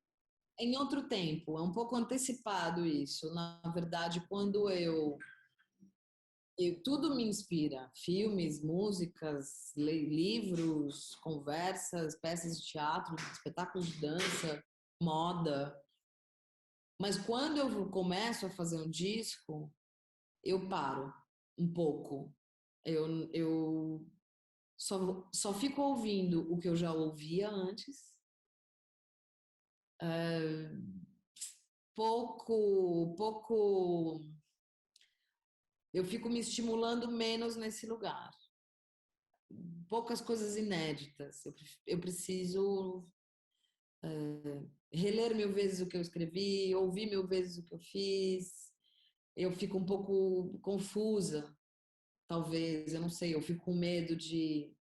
Em outro tempo, é um pouco antecipado isso. Na verdade, quando tudo me inspira, filmes, músicas, livros, conversas, peças de teatro, espetáculos de dança, moda. Mas quando eu começo a fazer um disco, eu paro um pouco. Eu só fico ouvindo o que eu já ouvia antes. Pouco. Eu fico me estimulando menos nesse lugar. Poucas coisas inéditas. Eu preciso reler mil vezes o que eu escrevi, ouvir mil vezes o que eu fiz. Eu fico um pouco confusa, talvez, eu não sei, eu fico com medo de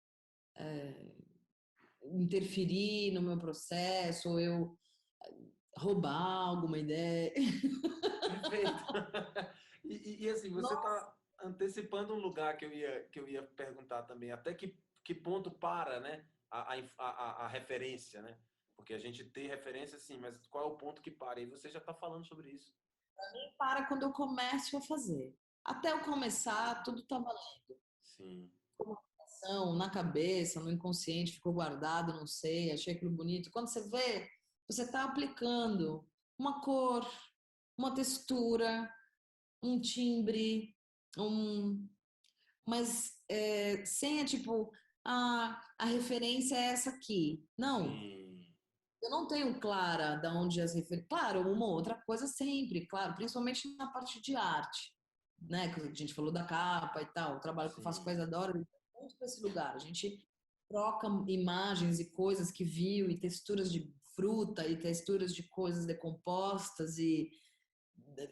interferir no meu processo, ou eu roubar alguma ideia. Perfeito. E assim, você Nossa, está antecipando um lugar que eu ia perguntar também. Até que ponto para, né, a referência, né? Porque a gente tem referência, sim, mas qual é o ponto que para? E você já está falando sobre isso. para quando eu começo a fazer. Até eu começar, tudo tá valendo. Sim, Na cabeça, no inconsciente, ficou guardado, não sei, achei aquilo bonito. Quando você vê, você está aplicando uma cor, uma textura, um timbre, um, mas sem tipo, a referência é essa aqui. Não, sim, eu não tenho clara da onde as referências. Claro, uma outra coisa sempre, claro, principalmente na parte de arte, né? Que a gente falou da capa e tal, o trabalho que eu faço com a sim, Isadora, muito para esse lugar. A gente troca imagens e coisas que viu, e texturas de fruta, e texturas de coisas decompostas, e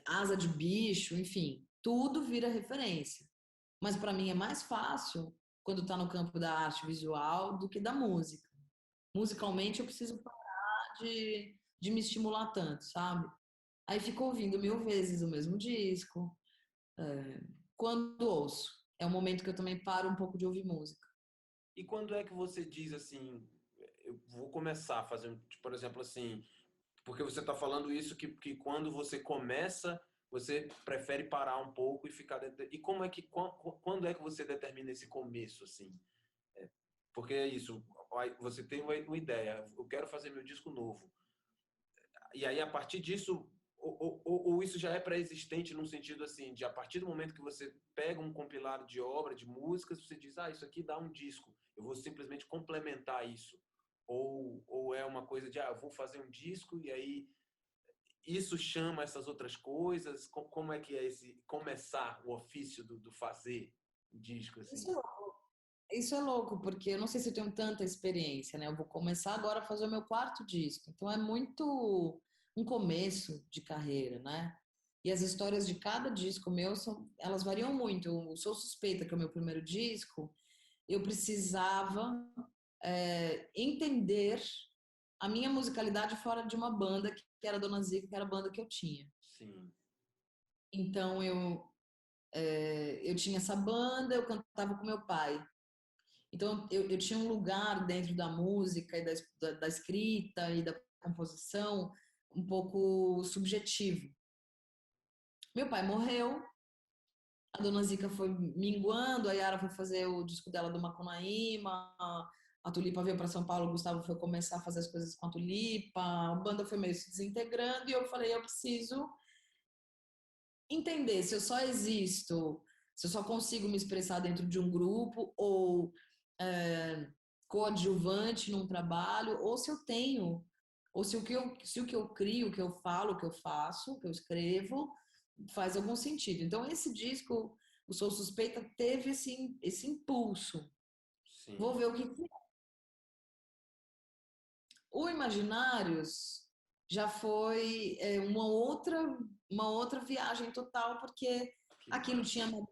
asa de bicho, enfim, tudo vira referência. Mas para mim é mais fácil quando está no campo da arte visual do que da música. sim. Musicalmente eu preciso de me estimular tanto, sabe? Aí fico ouvindo mil vezes o mesmo disco. Quando ouço, é um momento que eu também paro um pouco de ouvir música. E quando é que você diz assim, eu vou começar a fazer, por exemplo, assim, porque você está falando isso que quando você começa, você prefere parar um pouco e ficar dentro. E como é que quando é que você determina esse começo assim? Porque é isso, você tem uma ideia, eu quero fazer meu disco novo. E aí a partir disso ou isso já é pré-existente num sentido assim, de a partir do momento que você pega um compilado de obra, de músicas, você diz, isso aqui dá um disco, eu vou simplesmente complementar isso. Ou é uma coisa de, eu vou fazer um disco e aí isso chama essas outras coisas? Como é que é esse começar o ofício do fazer um disco Isso assim? é, isso é louco, porque eu não sei se eu tenho tanta experiência, né? Eu vou começar agora a fazer o meu quarto disco. Então é muito um começo de carreira, né? E as histórias de cada disco meu elas variam muito. Eu sou suspeita que é o meu primeiro disco, eu precisava entender a minha musicalidade fora de uma banda que era a Dona Zica, que era a banda que eu tinha. Sim, Então eu tinha essa banda, eu cantava com meu pai. Então eu tinha um lugar dentro da música e da escrita e da composição um pouco subjetivo. Meu pai morreu, a Dona Zica foi minguando, a Yara foi fazer o disco dela do Macunaíma, a Tulipa veio para São Paulo, o Gustavo foi começar a fazer as coisas com a Tulipa, a banda foi meio se desintegrando e eu falei, eu preciso entender se eu só existo, se eu só consigo me expressar dentro de um grupo ou é, coadjuvante num trabalho, ou se eu tenho, ou se o que eu crio, o que eu falo, o que eu faço, o que eu escrevo, faz algum sentido. Então, esse disco, o Sou Suspeita, teve esse impulso. Vou sim. ver o que que é. O Imaginários já foi uma outra viagem total, porque Que aquilo tinha massa. um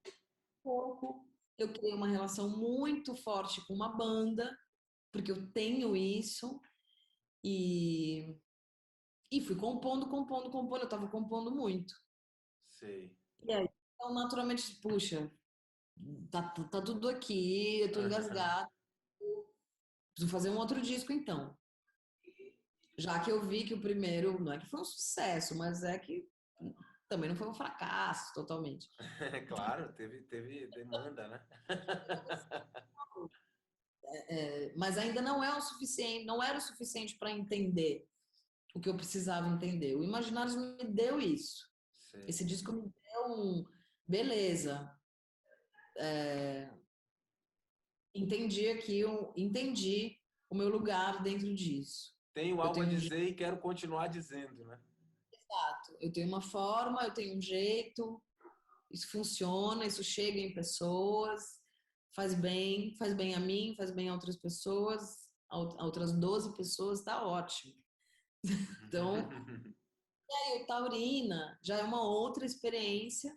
pouco. Eu criei uma relação muito forte com uma banda, porque eu tenho isso, e, e fui compondo, compondo, compondo. Eu estava compondo muito. Sei. E aí, então, naturalmente, puxa, tá tudo aqui, eu tô Aham. engasgada, preciso fazer um outro disco então. Já que eu vi que o primeiro, não é que foi um sucesso, mas é que também não foi um fracasso totalmente. Claro, teve demanda, né? Mas ainda não é o suficiente, não era o suficiente para entender o que eu precisava entender. O Imaginários me deu isso. Sei. Esse disco me deu beleza, entendi aqui, eu entendi o meu lugar dentro disso. Tenho Eu algo a tenho um dizer e quero continuar dizendo, né? jeito, eu tenho uma forma, eu tenho um jeito, isso funciona, isso chega em pessoas, faz bem a mim, faz bem a outras pessoas, a outras 12 pessoas, tá ótimo. Então, o Taurina já é uma outra experiência.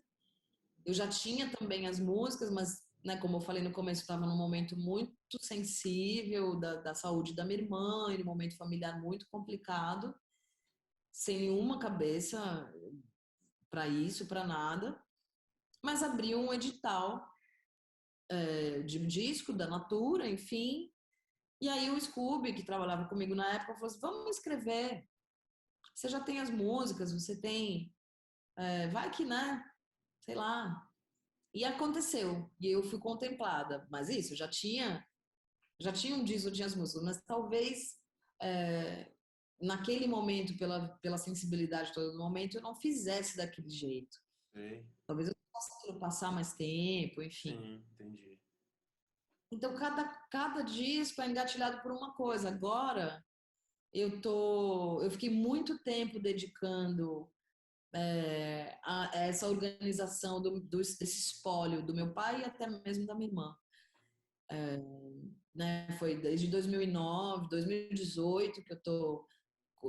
Eu já tinha também as músicas, mas, né, como eu falei no começo, eu estava num momento muito sensível da saúde da minha irmã, e num momento familiar muito complicado, sem nenhuma cabeça para isso, para nada. Mas abriu um edital de disco da Natura, enfim. E aí o Scooby, que trabalhava comigo na época, falou assim: vamos escrever. Você já tem as músicas, você tem. Vai que, né? Sei lá. E aconteceu. E eu fui contemplada. Mas isso, já tinha um disco, tinha as músicas, mas talvez é, naquele momento, pela sensibilidade toda do momento, eu não fizesse daquele jeito. Sei. Talvez eu possa passar mais tempo, enfim. Sim, entendi. Então, cada disco é engatilhado por uma coisa. Agora, eu fiquei muito tempo dedicando a essa organização desse espólio do meu pai e até mesmo da minha irmã. Né? Foi desde 2009, 2018 que eu estou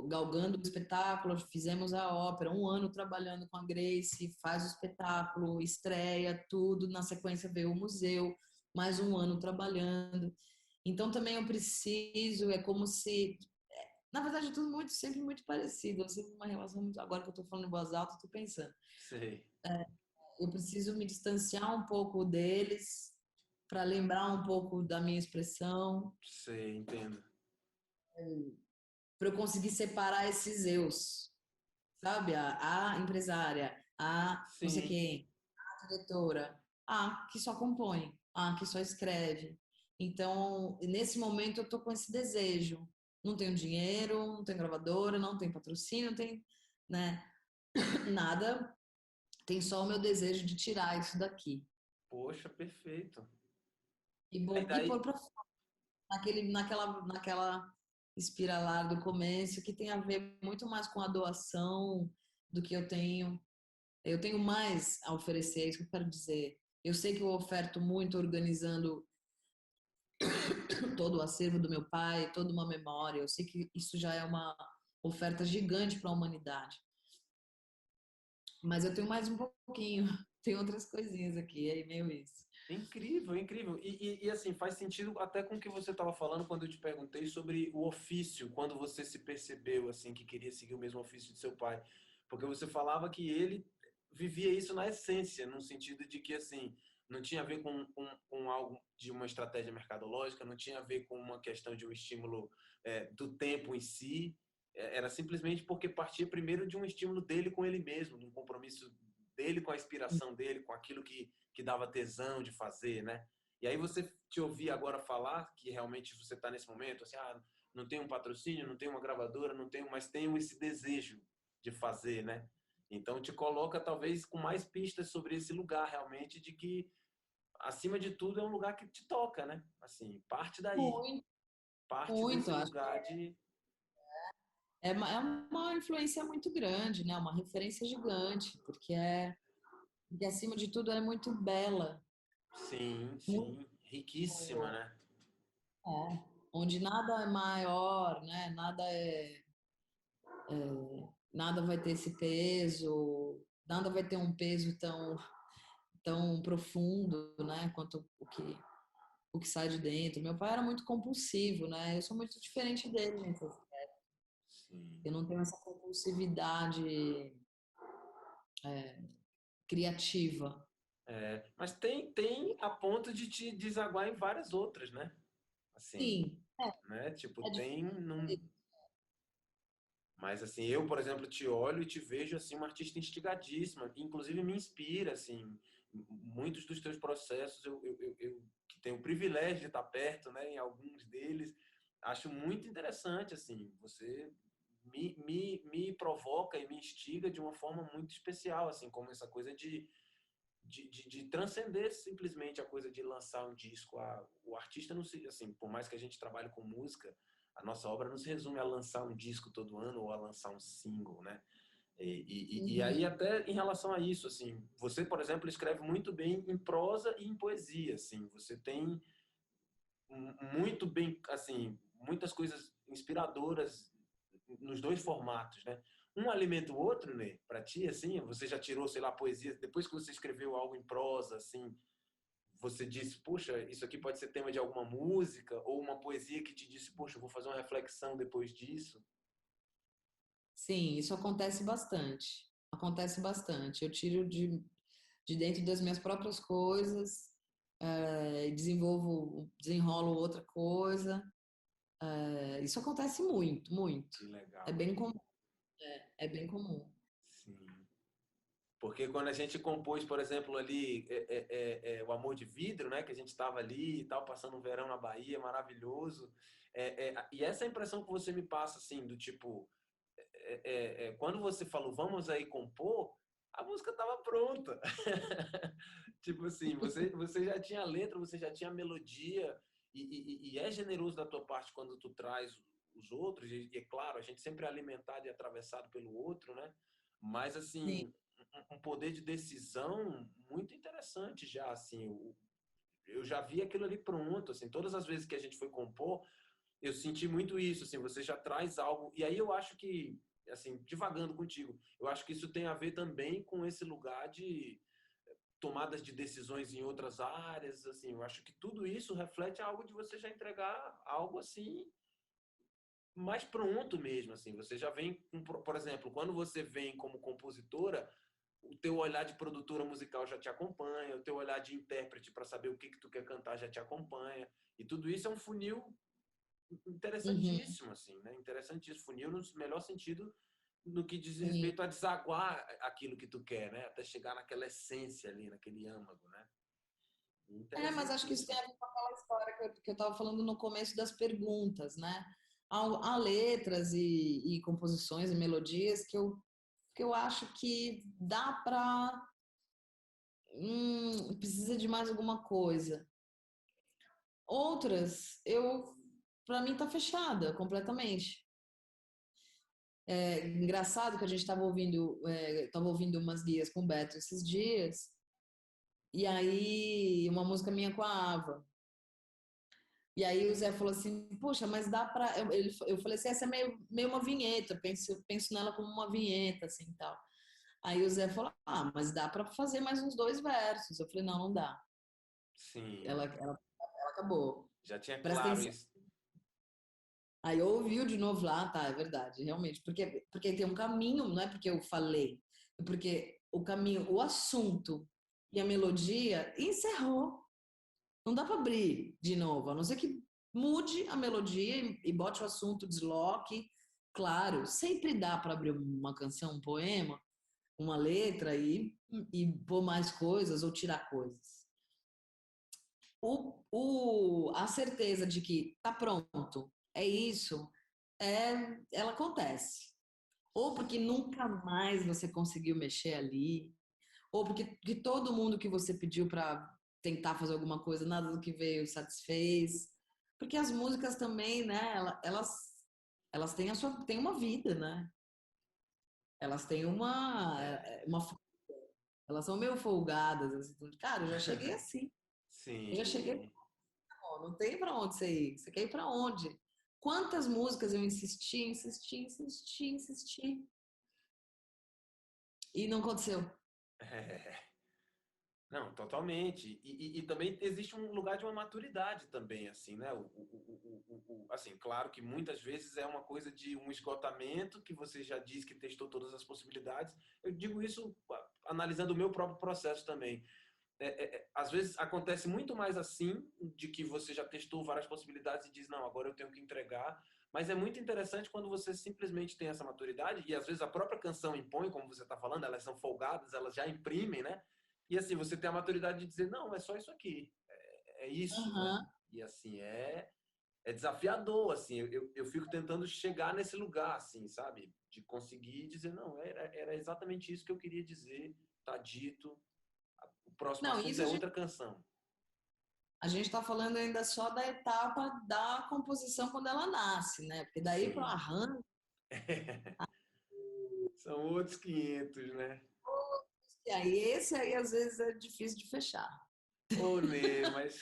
galgando o espetáculo, fizemos a ópera, um ano trabalhando com a Grace, faz o espetáculo, estreia, tudo, na sequência veio o museu, mais um ano trabalhando. Então também eu preciso, é como se na verdade, é tudo sempre muito parecido. Eu sempre uma relação muito. Agora que eu estou falando em voz alta, estou pensando. Sei. Eu preciso me distanciar um pouco deles para lembrar um pouco da minha expressão, Sei, entendo. para eu conseguir separar esses eus, sabe? A empresária, a não sei Sim. quem, a diretora, a que só compõe, a que só escreve. Então, nesse momento, eu estou com esse desejo. Não tenho dinheiro, não tenho gravadora, não tenho patrocínio, não tenho, né, nada. Tem só o meu desejo de tirar isso daqui Poxa, perfeito. E e daí, pôr para naquela espiralar do começo que tem a ver muito mais com a doação do que eu tenho. Eu tenho mais a oferecer, é isso que eu quero dizer. Eu sei que eu oferto muito organizando todo o acervo do meu pai, toda uma memória. Eu sei que isso já é uma oferta gigante para a humanidade. Mas eu tenho mais um pouquinho, tem outras coisinhas aqui, é meio isso. incrível, incrível. E assim, faz sentido até com o que você estava falando quando eu te perguntei sobre o ofício, quando você se percebeu assim que queria seguir o mesmo ofício de seu pai. Porque você falava que ele vivia isso na essência, no sentido de que assim, não tinha a ver com algo de uma estratégia mercadológica, não tinha a ver com uma questão de um estímulo do tempo em si, era simplesmente porque partia primeiro de um estímulo dele com ele mesmo, de um compromisso dele com a inspiração dele, com aquilo que dava tesão de fazer, né? E aí você te ouvir agora falar que realmente você está nesse momento, assim, não tenho um patrocínio, não tenho uma gravadora, não tenho, mas tenho esse desejo de fazer, né? Então te coloca talvez com mais pistas sobre esse lugar realmente de que acima de tudo é um lugar que te toca, né? Assim, parte daí, Muito, parte muito. desse Acho lugar de é uma influência muito grande, né? Uma referência gigante, porque acima de tudo ela é muito bela, sim, muito, sim, riquíssima, né? onde nada é maior, né? Nada vai ter esse peso, nada vai ter um peso tão profundo, né? Quanto o que sai de dentro. Meu pai era muito compulsivo, né? Eu sou muito diferente dele, né? Sim. Eu não tenho essa compulsividade criativa. Mas tem a ponto de te desaguar em várias outras, né? Assim, Sim, né? Tipo, é tem... difícil. Mas, assim, eu, por exemplo, te olho e te vejo, assim, uma artista instigadíssima, que inclusive me inspira, assim, muitos dos teus processos, eu que tenho o privilégio de estar perto, né, em alguns deles, acho muito interessante, assim, você me provoca e me instiga de uma forma muito especial, assim, como essa coisa de transcender simplesmente a coisa de lançar um disco. O artista não se, assim, por mais que a gente trabalhe com música, a nossa obra não se resume a lançar um disco todo ano ou a lançar um single, né? E aí Uhum. até em relação a isso, assim, você, por exemplo, escreve muito bem em prosa e em poesia, assim, você tem muito bem, assim, muitas coisas inspiradoras nos dois formatos, né? Um alimenta o outro, né? Para ti, assim, você já tirou, sei lá, poesia, depois que você escreveu algo em prosa, assim, você disse, puxa, isso aqui pode ser tema de alguma música, ou uma poesia que te disse, puxa, eu vou fazer uma reflexão depois disso. Sim, isso acontece bastante. Acontece bastante. Eu tiro de dentro das minhas próprias coisas, desenrolo outra coisa. Isso acontece muito, muito. Que É legal. bem comum, é bem comum. Sim. Porque quando a gente compôs, por exemplo, ali o Amor de Vidro, né, que a gente estava ali e tal, passando um verão na Bahia, maravilhoso. E essa impressão que você me passa, assim, do tipo, quando você falou, vamos aí compor, a música estava pronta. Tipo assim, você já tinha a letra, você já tinha a melodia, e é generoso da tua parte quando tu traz os outros, e é claro, a gente sempre é alimentado e atravessado pelo outro, né? Mas, Sim. assim, um poder de decisão muito interessante já, assim, eu já vi aquilo ali pronto, assim, todas as vezes que a gente foi compor, eu senti muito isso, assim, você já traz algo, e aí eu acho que, assim, divagando contigo, eu acho que isso tem a ver também com esse lugar de tomadas de decisões em outras áreas, assim, eu acho que tudo isso reflete algo de você já entregar algo assim mais pronto mesmo, assim, você já vem com, por exemplo, quando você vem como compositora, o teu olhar de produtora musical já te acompanha, o teu olhar de intérprete para saber o que que tu quer cantar já te acompanha, e tudo isso é um funil Uhum, interessantíssimo, assim, né? Interessantíssimo, funil no melhor sentido no que diz sim. respeito a desaguar aquilo que tu quer, né? Até chegar naquela essência ali, naquele âmago, né? Mas acho que isso tem Interessantíssimo. a ver com aquela história que eu estava falando no começo das perguntas, né? Há letras e composições e melodias que eu acho que dá para. Precisa de mais alguma coisa. Outras, para mim, tá fechada completamente. Engraçado que a gente estava ouvindo umas guias com o Beto esses dias, e aí uma música minha com a Ava. E aí o Zé falou assim, puxa, mas dá pra. Eu falei assim, essa é meio uma vinheta, eu penso nela como uma vinheta, assim, tal. Aí o Zé falou, mas dá pra fazer mais uns dois versos. Eu falei, não, não dá. Ela, Sim, ela, ela acabou. já tinha Presta claro atenção. isso. Aí eu ouvi de novo lá, tá, é verdade, realmente. Porque tem um caminho, não é porque eu falei, é porque o caminho, o assunto e a melodia encerrou. Não dá para abrir de novo, a não ser que mude a melodia e bote o assunto, desloque. Claro, sempre dá para abrir uma canção, um poema, uma letra e pôr mais coisas ou tirar coisas. A certeza de que tá pronto, é isso, ela acontece. Ou porque nunca mais você conseguiu mexer ali, ou porque que todo mundo que você pediu para tentar fazer alguma coisa, nada do que veio satisfez. Porque as músicas também, né, elas têm uma vida, né? Elas têm elas são meio folgadas, assim. Cara, eu já cheguei assim. Eu já Sim, cheguei, sim. pô, não tem pra onde você ir. Você quer ir pra onde? Quantas músicas eu insisti, insisti, insisti, insisti e não aconteceu. É, não, totalmente. E também existe um lugar de uma maturidade também, assim, né? Assim, claro que muitas vezes é uma coisa de um esgotamento que você já diz que testou todas as possibilidades. Eu digo isso analisando o meu próprio processo também. às vezes acontece muito mais assim, de que você já testou várias possibilidades e diz, não, agora eu tenho que entregar. Mas é muito interessante quando você simplesmente tem essa maturidade, e às vezes a própria canção impõe, como você está falando, elas são folgadas, elas já imprimem, né? E assim, você tem a maturidade de dizer, não, é só isso aqui, é isso, né? Aham. E assim, é desafiador, assim, eu fico tentando chegar nesse lugar, assim, sabe? De conseguir dizer, não, era exatamente isso que eu queria dizer, tá dito, o próximo Não, assunto isso é outra canção. a gente está falando ainda só da etapa da composição quando ela nasce, né? Porque daí para o Sim, arranjo, são outros 500, né? e aí esse aí às vezes é difícil de fechar. Ô, Nê, mas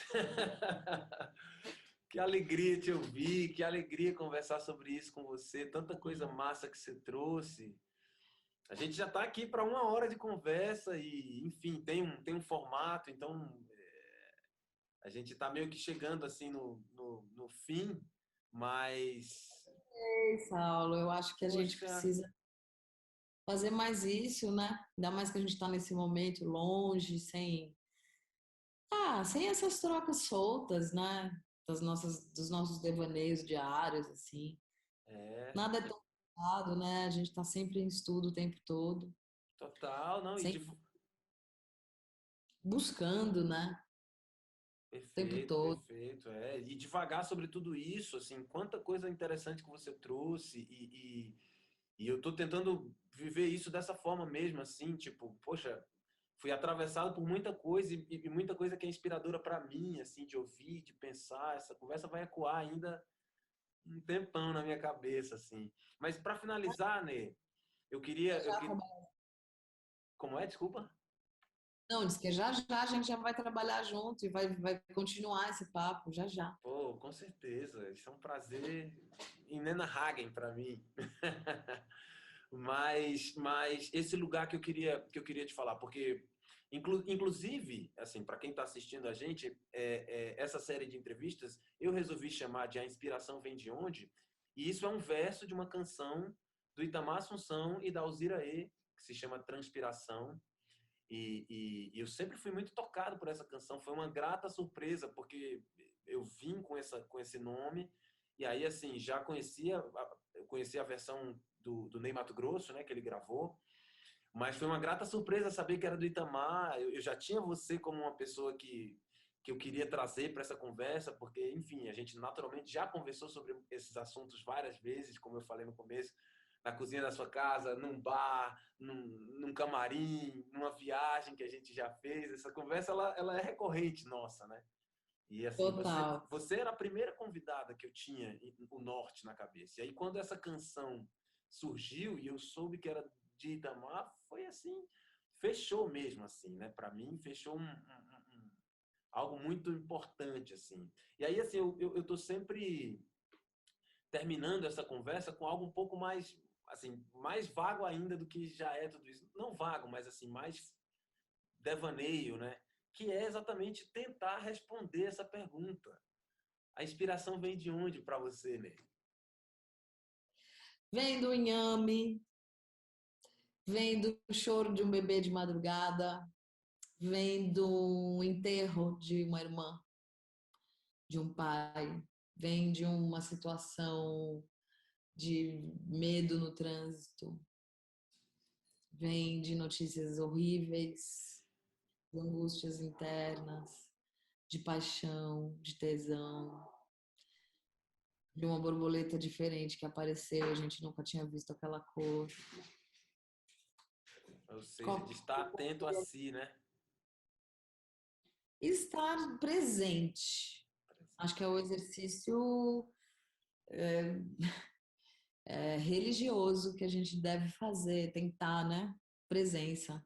que alegria te ouvir, que alegria conversar sobre isso com você, tanta coisa massa que você trouxe. A gente já está aqui para 1 hora de conversa e, enfim, tem um formato, então a gente está meio que chegando assim no fim, mas, Ei, Saulo, eu acho que a gente poxa, precisa fazer mais isso, né? Ainda mais que a gente está nesse momento longe, sem essas trocas soltas, né? Dos nossos devaneios diários, assim. é Nada é tão complicado, né? A gente está sempre em estudo o tempo todo, total, não, sempre buscando, né? O tempo perfeito, todo. perfeito, e devagar sobre tudo isso, assim, quanta coisa interessante que você trouxe e eu tô tentando viver isso dessa forma mesmo, assim, tipo, poxa, fui atravessado por muita coisa e muita coisa que é inspiradora para mim, assim, de ouvir, de pensar. Essa conversa vai ecoar ainda um tempão na minha cabeça, assim. Mas para finalizar, né, eu Já queria, como é? Desculpa. Não, diz que já já a gente já vai trabalhar junto e vai continuar esse papo, já já. Pô, com certeza. Isso é um prazer inenarrável para mim. Mas esse lugar que eu queria te falar, porque inclusive, assim, para quem está assistindo a gente, essa série de entrevistas eu resolvi chamar de A Inspiração Vem de Onde, e isso é um verso de uma canção do Itamar Assunção e da Alzira E, que se chama Transpiração. E eu sempre fui muito tocado por essa canção. Foi uma grata surpresa, porque eu vim com esse nome, e aí, assim, eu conhecia a versão do Ney Matogrosso, né, que ele gravou, mas foi uma grata surpresa saber que era do Itamar. Eu já tinha você como uma pessoa que eu queria trazer para essa conversa, porque, enfim, a gente naturalmente já conversou sobre esses assuntos várias vezes, como eu falei no começo, na cozinha da sua casa, num bar, num camarim, numa viagem que a gente já fez. Essa conversa, ela é recorrente nossa, né? E assim, você, Total. você era a primeira convidada que eu tinha o norte na cabeça. E aí, quando essa canção surgiu e eu soube que era de Itamar, foi assim, fechou mesmo, assim, né? Para mim, fechou algo muito importante, assim. E aí, assim, eu tô sempre terminando essa conversa com algo um pouco mais, assim, mais vago ainda do que já é tudo isso. Não vago, mas assim, mais devaneio, né? Que é exatamente tentar responder essa pergunta. A inspiração vem de onde para você, né? Vem do inhame, vem do choro de um bebê de madrugada, vem do enterro de uma irmã, de um pai, vem de uma situação de medo no trânsito, vem de notícias horríveis, de angústias internas, de paixão, de tesão, de uma borboleta diferente que apareceu, a gente nunca tinha visto aquela cor. Ou seja, de estar atento a si, né? Estar presente. Acho que é o exercício religioso que a gente deve fazer, tentar, né? Presença.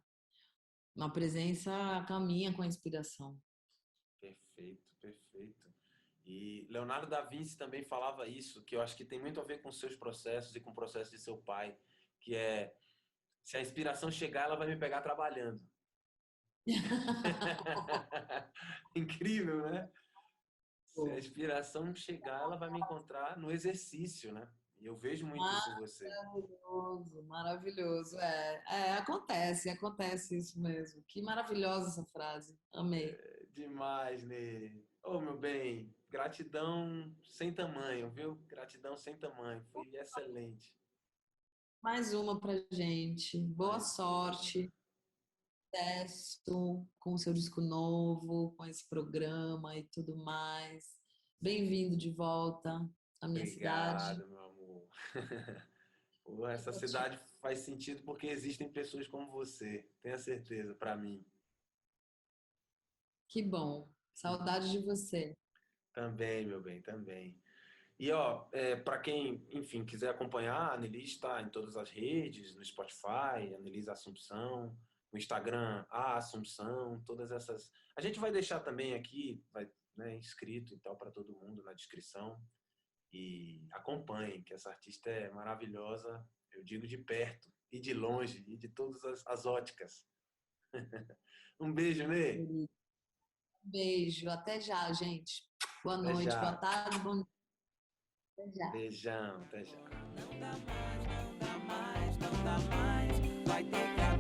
Uma presença caminha com a inspiração. Perfeito, perfeito. E Leonardo da Vinci também falava isso, que eu acho que tem muito a ver com seus processos e com o processo de seu pai, que é se a inspiração chegar, ela vai me pegar trabalhando. Incrível, né? Se a inspiração chegar, ela vai me encontrar no exercício, né? E eu vejo muito isso em você. Maravilhoso, maravilhoso. Acontece isso mesmo. Que maravilhosa essa frase. Amei. Demais, Nê. Ô, meu bem, gratidão sem tamanho, viu? Gratidão sem tamanho. Foi excelente. Mais uma pra gente. Boa Mais uma. sorte. Sucesso com o seu disco novo, com esse programa e tudo mais. Bem-vindo de volta à minha cidade. Obrigado, meu amor. Pô, essa cidade faz sentido porque existem pessoas como você, tenha certeza, para mim. Que bom. Saudade de você. Também, meu bem, também. E ó, para quem, enfim, quiser acompanhar, a Annelise está em todas as redes, no Spotify, Annelise Assumpção, no Instagram, a Assumpção, todas essas. A gente vai deixar também aqui, vai, né, inscrito e tal para todo mundo na descrição. E acompanhem, que essa artista é maravilhosa, eu digo de perto e de longe e de todas as óticas. Um beijo, Ney. Um beijo. Até já, gente. Boa Até noite, boa já. tarde, bom dia. Até já. Beijão, até já. Não dá mais, não dá mais, não dá mais. Vai ter que